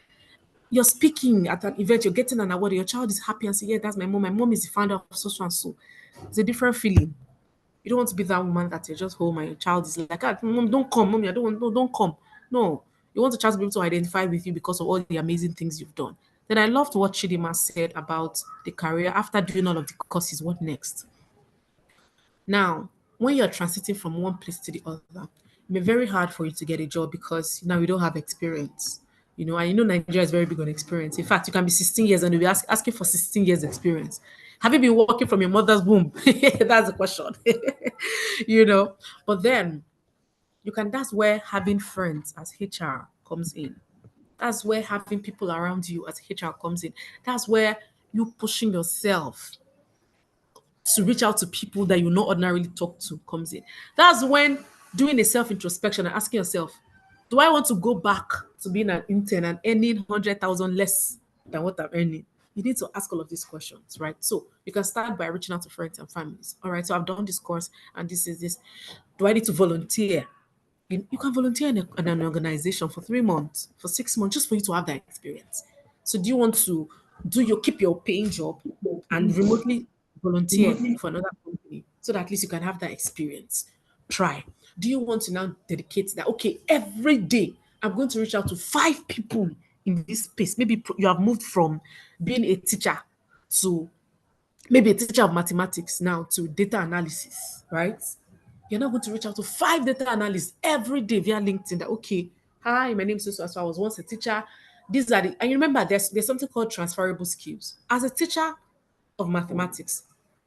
You're speaking at an event, you're getting an award, your child is happy and say, yeah, that's my mom. My mom is the founder of so and so. It's a different feeling. You don't want to be that woman that you just home and your child is like, ah, mom, don't come, mommy, I don't want, no, don't come. No, you want the child to be able to identify with you because of all the amazing things you've done. Then I loved what Chidima said about the career after doing all of the courses. What next? Now, when you're transiting from one place to the other, it may be very hard for you to get a job because now you don't have experience. And Nigeria is very big on experience. In fact, you can be 16 years and you'll be asking for 16 years experience. Have you been working from your mother's womb? That's the question. you know. But then that's where having friends as HR comes in. That's where having people around you as HR comes in. That's where you pushing yourself to reach out to people that you not ordinarily talk to comes in. That's when doing a self introspection and asking yourself, do I want to go back to being an intern and earning 100,000 less than what I'm earning? You need to ask all of these questions, right? So you can start by reaching out to friends and families. All right, so I've done this course and this is this. Do I need to volunteer? You can volunteer in an organization for 3 months, for 6 months, just for you to have that experience. So do you want to keep your paying job and remotely volunteer for another company so that at least you can have that experience? Try. Do you want to now dedicate that? Okay, every day I'm going to reach out to 5 people in this space. Maybe you have moved from being a teacher to maybe a teacher of mathematics now to data analysis, right? You're not going to reach out to 5 data analysts every day via LinkedIn that, okay, hi, my name is so I was once a teacher. These are and you remember there's something called transferable skills. As a teacher of mathematics,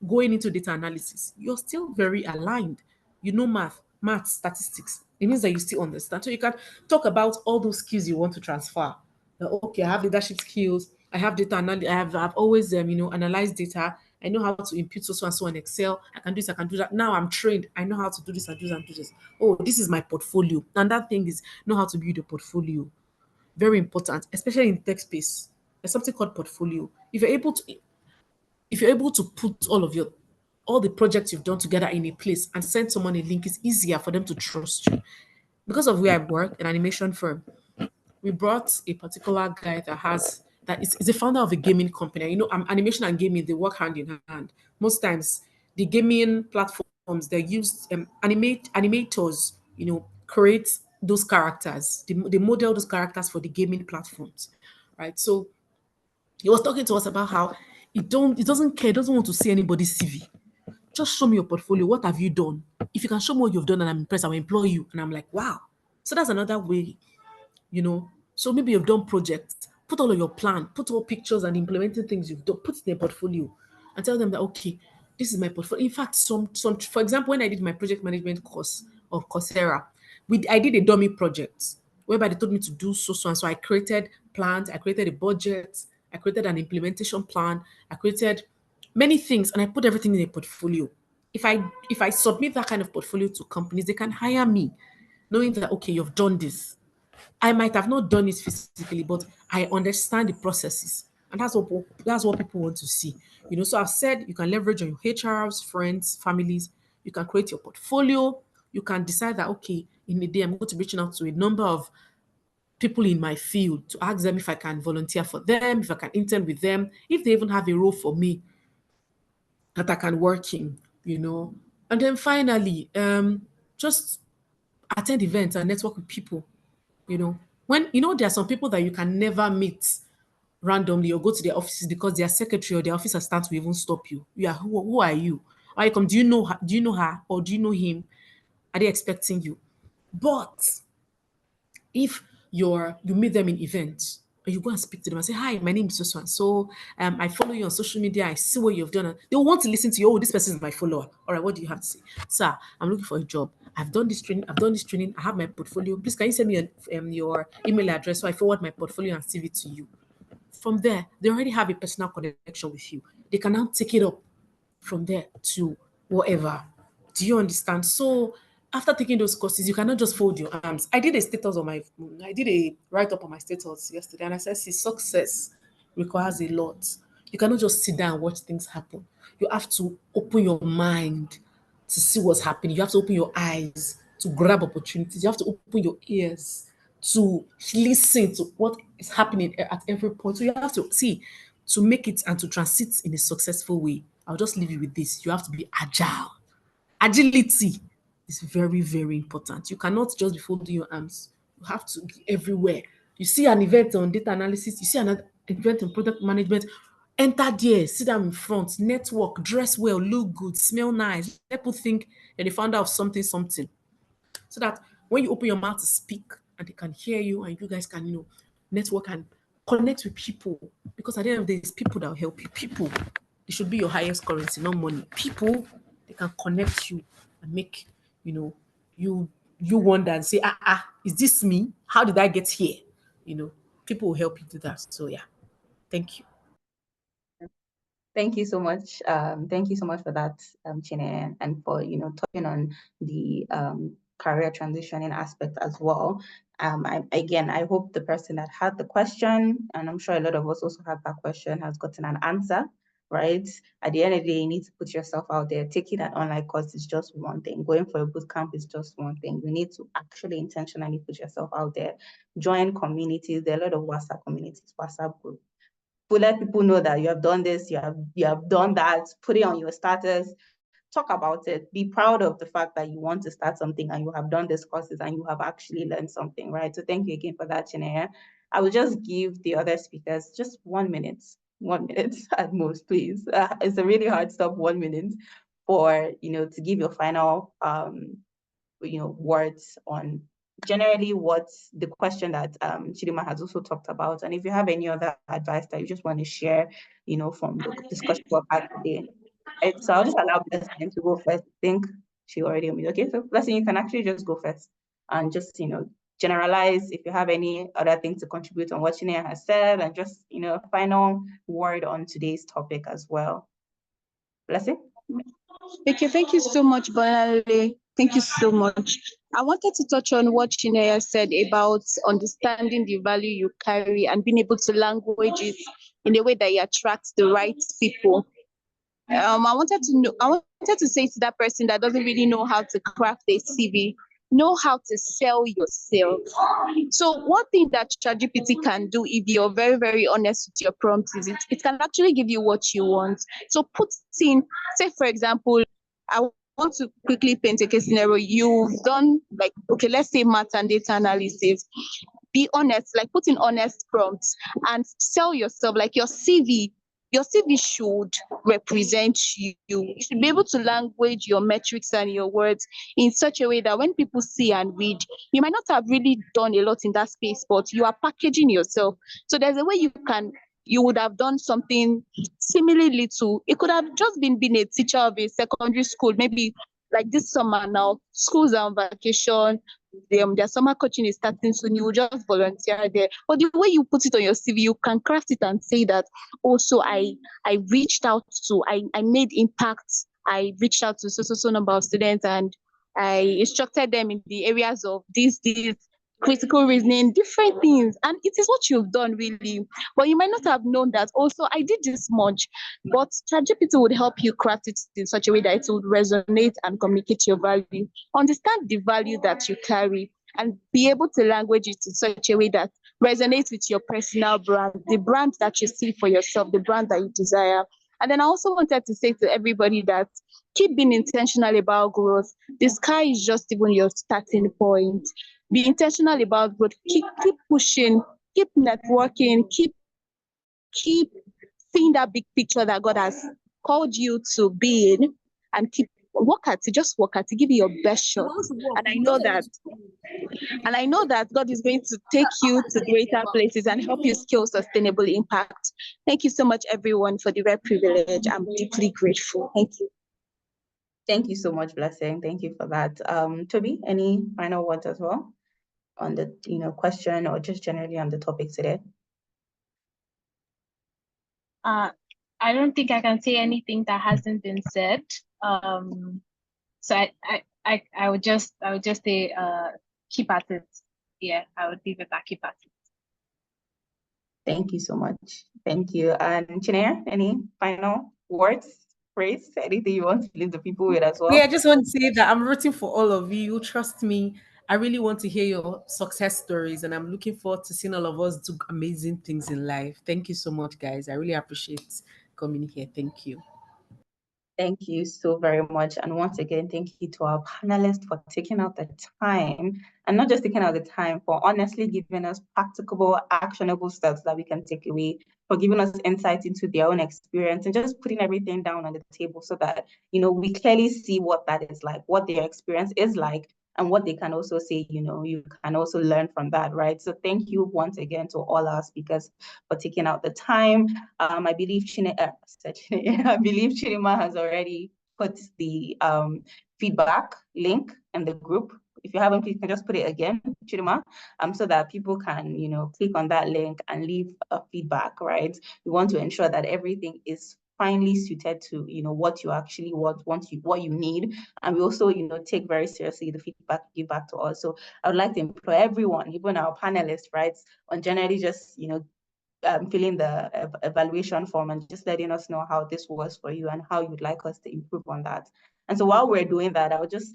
going into data analysis, you're still very aligned. You know math, statistics. It means that you still understand. So you can talk about all those skills you want to transfer. Okay, I have leadership skills. I have data analysis. I've always analyzed data. I know how to input so and so in Excel. I can do this. I can do that. Now I'm trained. I know how to do this and do this and do this. Oh, this is my portfolio. And that thing is know how to build a portfolio. Very important, especially in tech space. There's something called portfolio. If you're able to put all the projects you've done together in a place and send someone a link, it's easier for them to trust you. Because of where I work, an animation firm, we brought a particular guy that is a founder of a gaming company. Animation and gaming, they work hand in hand. Most times, the gaming platforms, they use animators, create those characters. They model those characters for the gaming platforms, right? So he was talking to us about how it doesn't care, it doesn't want to see anybody's CV. Just show me your portfolio. What have you done? If you can show me what you've done and I'm impressed, I'll employ you. And I'm like, wow. So that's another way, you know. So maybe you've done projects, put all of your plan, put all pictures and implementing things you've done, put it in a portfolio and tell them that, okay, this is my portfolio. In fact, for example, when I did my project management course on Coursera, I did a dummy project whereby they told me to do so and so. I created plans, I created a budget, I created an implementation plan, I created many things, and I put everything in a portfolio. If I submit that kind of portfolio to companies, they can hire me, knowing that okay, you've done this. I might have not done it physically, but I understand the processes. And that's what people want to see. So I've said you can leverage on your HRs, friends, families. You can create your portfolio. You can decide that, okay, in a day, I'm going to be reaching out to a number of people in my field to ask them if I can volunteer for them, if I can intern with them, if they even have a role for me that I can work in. And then finally, just attend events and network with people. you know when there are some people that you can never meet randomly or go to their offices because their secretary or their office assistant will even stop you. Who are you? Why you come? Do you know her or do you know him? Are they expecting you? But if you meet them in events or you go and speak to them and say, hi, my name is so and so, I follow you on social media, I see what you've done, and they will want to listen to you. Oh, this person is my follower. All right, what do you have to say? Sir, I'm looking for a job. I've done this training, I have my portfolio. Please, can you send me your email address so I forward my portfolio and CV to you? From there, they already have a personal connection with you. They can now take it up from there to whatever. Do you understand? So after taking those courses, you cannot just fold your arms. I did a write-up on my status yesterday, and I said, see, success requires a lot. You cannot just sit down and watch things happen. You have to open your mind to see what's happening. You have to open your eyes to grab opportunities. You have to open your ears to listen to what is happening at every point. So you have to see, to make it and to transit in a successful way. I'll just leave you with this. You have to be agile. Agility is very, very important. You cannot just be folding your arms. You have to be everywhere. You see an event on data analysis, you see another event on product management, enter there, sit down in front, network, dress well, look good, smell nice. Let people think you're the founder of something, something. So that when you open your mouth to speak and they can hear you and you guys can, network and connect with people. Because at the end of the day, it's people that will help you. People, it should be your highest currency, not money. People, they can connect you and make, you wonder and say, is this me? How did I get here? People will help you do that. So yeah, thank you. Thank you so much. Thank you so much for that, Chine, and for touching on the career transitioning aspect as well. I hope the person that had the question, and I'm sure a lot of us also had that question, has gotten an answer. Right? At the end of the day, you need to put yourself out there. Taking an online course is just one thing. Going for a boot camp is just one thing. You need to actually intentionally put yourself out there. Join communities. There are a lot of WhatsApp communities, WhatsApp groups. To let people know that you have done this, you have done that, put it on your status, talk about it, be proud of the fact that you want to start something and you have done these courses and you have actually learned something, right? So thank you again for that, Chineye. I will just give the other speakers just 1 minute at most, please. It's a really hard stop, 1 minute for, to give your final, words on generally what's the question that Chidima has also talked about. And if you have any other advice that you just want to share, from the discussion we've had today. Right? So I'll just allow Blessing to go first. I think she already on me. Okay, so Blessing, you can actually just go first and just, generalize if you have any other thing to contribute on what Chineye has said, and just, final word on today's topic as well. Blessing? Thank you so much, Bonale. Thank you so much. I wanted to touch on what Chineye said about understanding the value you carry and being able to language it in a way that it attracts the right people. I wanted to say to that person that doesn't really know how to craft a CV, know how to sell yourself. So one thing that ChatGPT can do, if you're very, very honest with your prompts, is it can actually give you what you want. So put in, say for example, I want to quickly paint a case scenario. You've done okay, let's say math and data analysis. Be honest, put in honest prompts and sell yourself, like your CV. Your CV should represent you. You should be able to language your metrics and your words in such a way that when people see and read, you might not have really done a lot in that space, but you are packaging yourself. So there's a way you would have done something similarly to, it could have just been being a teacher of a secondary school, maybe like this summer now, schools are on vacation, their summer coaching is starting soon, you will just volunteer there. But the way you put it on your CV, you can craft it and say that also I reached out to, I made impacts, I reached out to so number of students and I instructed them in the areas of these critical reasoning, different things. And it is what you've done really. But you might not have known that also I did this much. But ChatGPT would help you craft it in such a way that it would resonate and communicate your value. Understand the value that you carry and be able to language it in such a way that resonates with your personal brand, the brand that you see for yourself, the brand that you desire. And then I also wanted to say to everybody that keep being intentional about growth. The sky is just even your starting point. Be intentional about growth. Keep pushing, keep networking, keep seeing that big picture that God has called you to be in, and work at it, just work at it, give it your best shot. And I know that God is going to take you to greater places and help you scale sustainable impact. Thank you so much, everyone, for the rare privilege. I'm deeply grateful. Thank you. Thank you so much, Blessing. Thank you for that. Toby, any final words as well on the question, or just generally on the topic today? I don't think I can say anything that hasn't been said. So I would just say keep at it. Yeah, I would leave it at keep at it. Thank you so much. Thank you. And Chinere, any final words, praise, anything you want to leave the people with as well? Yeah, I just want to say that I'm rooting for all of you. Trust me. I really want to hear your success stories, and I'm looking forward to seeing all of us do amazing things in life. Thank you so much, guys. I really appreciate coming here. Thank you. Thank you so very much. And once again, thank you to our panelists for taking out the time, and not just taking out the time, for honestly giving us practicable, actionable steps that we can take away, for giving us insight into their own experience and just putting everything down on the table so that, we clearly see what that is like, what their experience is like, and what they can also say, you can also learn from that, right? So thank you once again to all our speakers for taking out the time. I believe I believe Chidima has already put the feedback link in the group. If you haven't, please can just put it again, Chidima, so that people can, click on that link and leave a feedback, right? We want to ensure that everything is finely suited to, what you actually want, what you need. And we also, take very seriously the feedback you give back to us. So I would like to employ everyone, even our panelists, right, on generally just, filling the evaluation form and just letting us know how this was for you and how you'd like us to improve on that. And so while we're doing that, I would just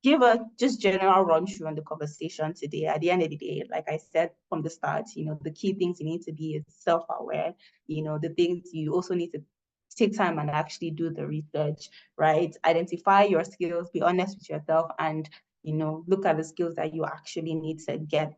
give a just general run through on the conversation today. At the end of the day, like I said from the start, the key things you need to be is self-aware. The things you also need to take time and actually do the research, right? Identify your skills, be honest with yourself, and look at the skills that you actually need to get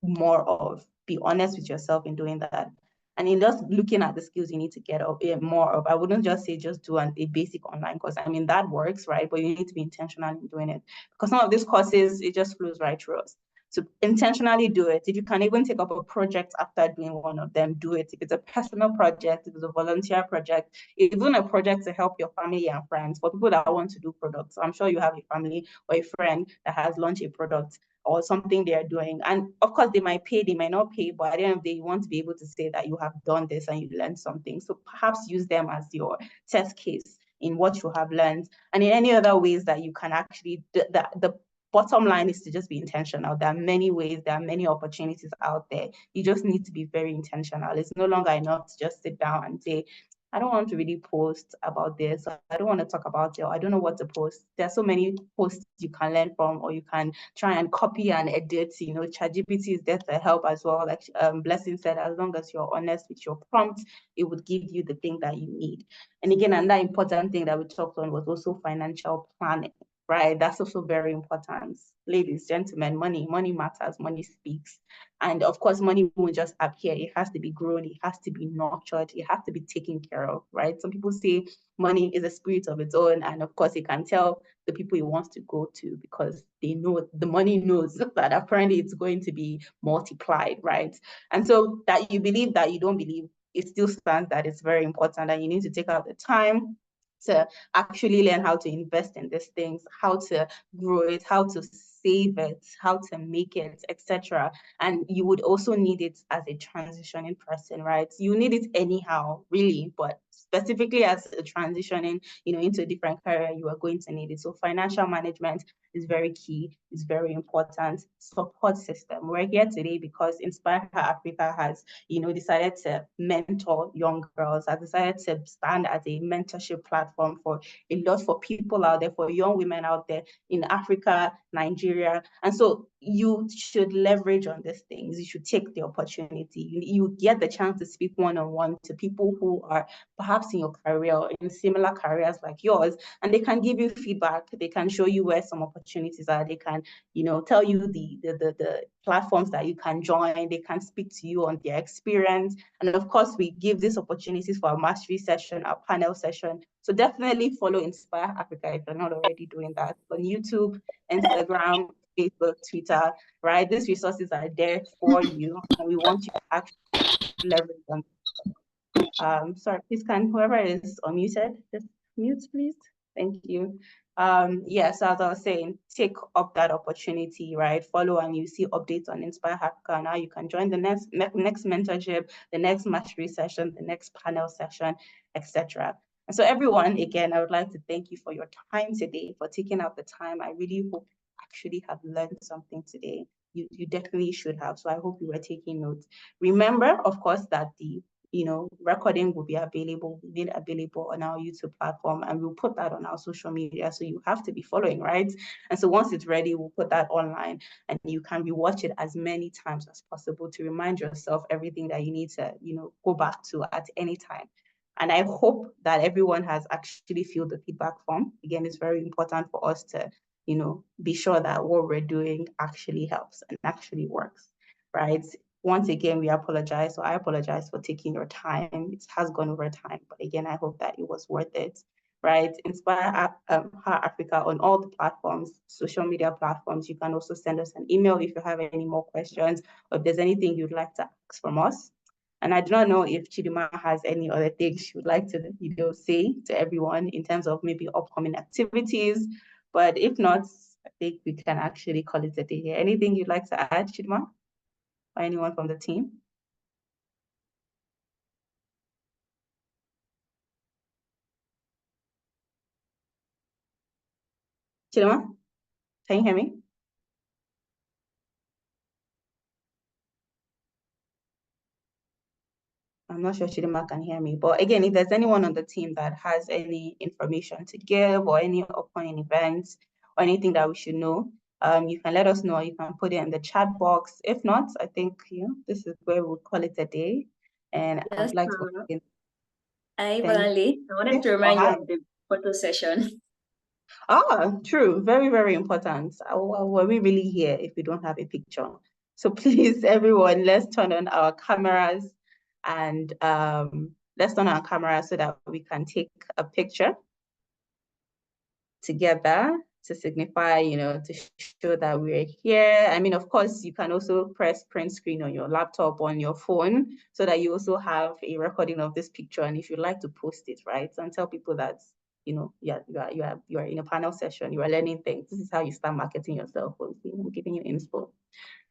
more of. Be honest with yourself in doing that. And in just looking at the skills you need to get more of, I wouldn't just say just do a basic online course. I mean, that works, right? But you need to be intentional in doing it, because some of these courses, it just flows right through us. So intentionally do it. If you can even take up a project after doing one of them, do it. If it's a personal project, if it's a volunteer project, even a project to help your family and friends, for people that want to do products. I'm sure you have a family or a friend that has launched a product or something they are doing. And of course, they might pay, they might not pay, but at the end of the day, you want to be able to say that you have done this and you learned something. So perhaps use them as your test case in what you have learned. And in any other ways that you can actually, the bottom line is to just be intentional. There are many ways, there are many opportunities out there. You just need to be very intentional. It's no longer enough to just sit down and say, I don't want to really post about this. I don't want to talk about it. I don't know what to post. There are so many posts you can learn from, or you can try and copy and edit. ChatGPT is there to help as well. Like Blessing said, as long as you're honest with your prompt, it would give you the thing that you need. And again, another important thing that we talked on was also financial planning, right? That's also very important. Ladies, gentlemen, money matters, money speaks. And of course, money won't just appear. It has to be grown, it has to be nurtured, it has to be taken care of, right? Some people say money is a spirit of its own. And of course, it can tell the people it wants to go to, because they know, the money knows that apparently it's going to be multiplied, right? And so that you believe, that you don't believe, it still stands that it's very important, and you need to take out the time to actually learn how to invest in these things, how to grow it, how to save it, how to make it, etc. And you would also need it as a transitioning person, right? You need it anyhow, really, but specifically as a transitioning, into a different career, you are going to need it. So financial management is very key, is very important. Support system. We're here today because Inspire Her Africa has, decided to mentor young girls, has decided to stand as a mentorship platform for a lot, for people out there, for young women out there in Africa, Nigeria. And so you should leverage on these things. You should take the opportunity. You get the chance to speak one-on-one to people who are perhaps in your career or in similar careers like yours, and they can give you feedback. They can show you where some opportunities are. They can, tell you the platforms that you can join. They can speak to you on their experience. And of course, we give these opportunities for our mastery session, our panel session. So definitely follow Inspire Africa if you're not already doing that on YouTube, Instagram, Facebook, Twitter, right? These resources are there for you, and we want you to actually leverage them. Sorry, please can whoever is unmuted, just mute, please. Thank you. Yes, as I was saying, take up that opportunity, right? Follow and you see updates on Inspire Africa. Now you can join the next mentorship, the next mastery session, the next panel session, etc. And so everyone, again, I would like to thank you for your time today, for taking out the time. I really hope you actually have learned something today. You definitely should have. So I hope you were taking notes. Remember, of course, that the recording will be made available on our YouTube platform, and we'll put that on our social media. So you have to be following, right? And so once it's ready, we'll put that online, and you can rewatch it as many times as possible to remind yourself everything that you need to, go back to at any time. And I hope that everyone has actually filled the feedback form. Again, it's very important for us to, be sure that what we're doing actually helps and actually works, right? Once again, we apologize. So I apologize for taking your time. It has gone over time, but again, I hope that it was worth it, right? Inspire Her Africa on all the platforms, social media platforms. You can also send us an email if you have any more questions, or if there's anything you'd like to ask from us. And I do not know if Chidima has any other things she would like to, say to everyone in terms of maybe upcoming activities. But if not, I think we can actually call it a day here. Anything you'd like to add, Chidima? Or anyone from the team? Chidima, can you hear me? I'm not sure Chidima can hear me, but again, if there's anyone on the team that has any information to give or any upcoming events or anything that we should know, you can let us know. You can put it in the chat box. If not, I think this is where we'll call it a day. And I Yes, would like to hi, thank Bolanle. I wanted to remind you of the photo session. True. Very, very important. Were we really here if we don't have a picture? So please, everyone, let's turn on our cameras and let's turn on our camera so that we can take a picture together to signify, to show that we're here. I mean, of course, you can also press print screen on your laptop, on your phone, so that you also have a recording of this picture. And if you'd like to post it, right, and tell people that, you are in a panel session, you are learning things. This is how you start marketing yourself. I'm giving you inspo.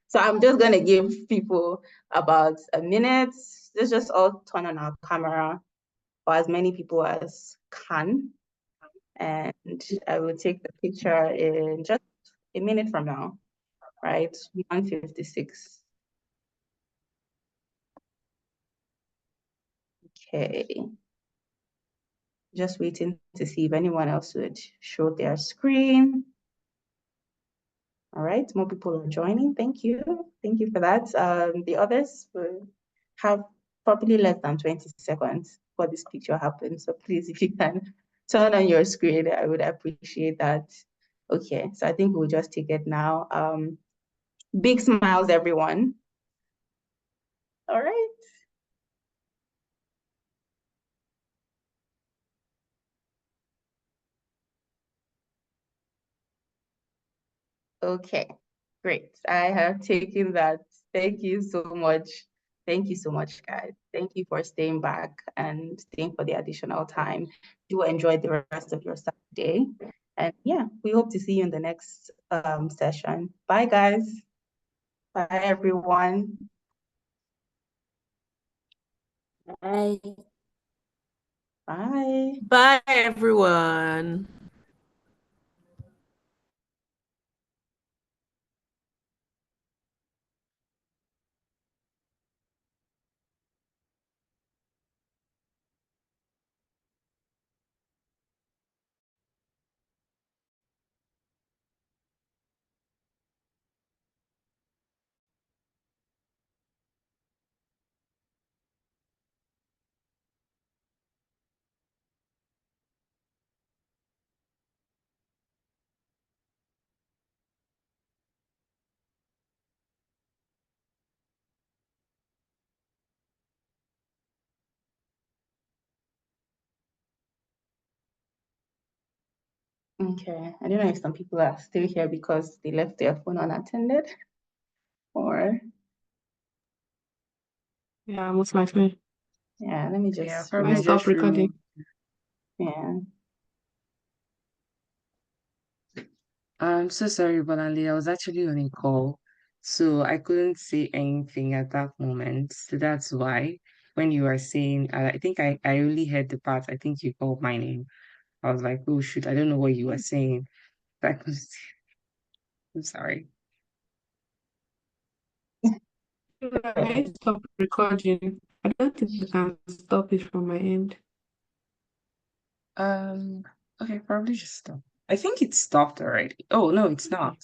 So I'm just going to give people about a minute. Let's just all turn on our camera, or as many people as can. And I will take the picture in just a minute from now, right? 1:56. Okay. Just waiting to see if anyone else would show their screen. All right, more people are joining. Thank you. Thank you for that. The others will have probably less than 20 seconds for this picture happens. So please, if you can turn on your screen, I would appreciate that. Okay, so I think we'll just take it now. Big smiles, everyone. All right. Okay, great. I have taken that. Thank you so much. Thank you so much, guys. Thank you for staying back and staying for the additional time. Do enjoy the rest of your Saturday. And yeah, we hope to see you in the next session. Bye, guys. Bye, everyone. Bye. Bye. Bye, everyone. Okay, I don't know if some people are still here because they left their phone unattended or Yeah, most likely. yeah, let me Yeah, just probably Stop just recording. yeah. I'm so sorry, Bolanle. I was actually on a call, so I couldn't say anything at that moment. So that's why. when you were saying, I think I only heard the part, I think you called my name. I was like, oh shoot, I don't know what you were saying. That was, I'm sorry. I stopped recording. I don't think I can stop it from my end. Okay, probably just stop. I think it stopped already. Oh no, it's not.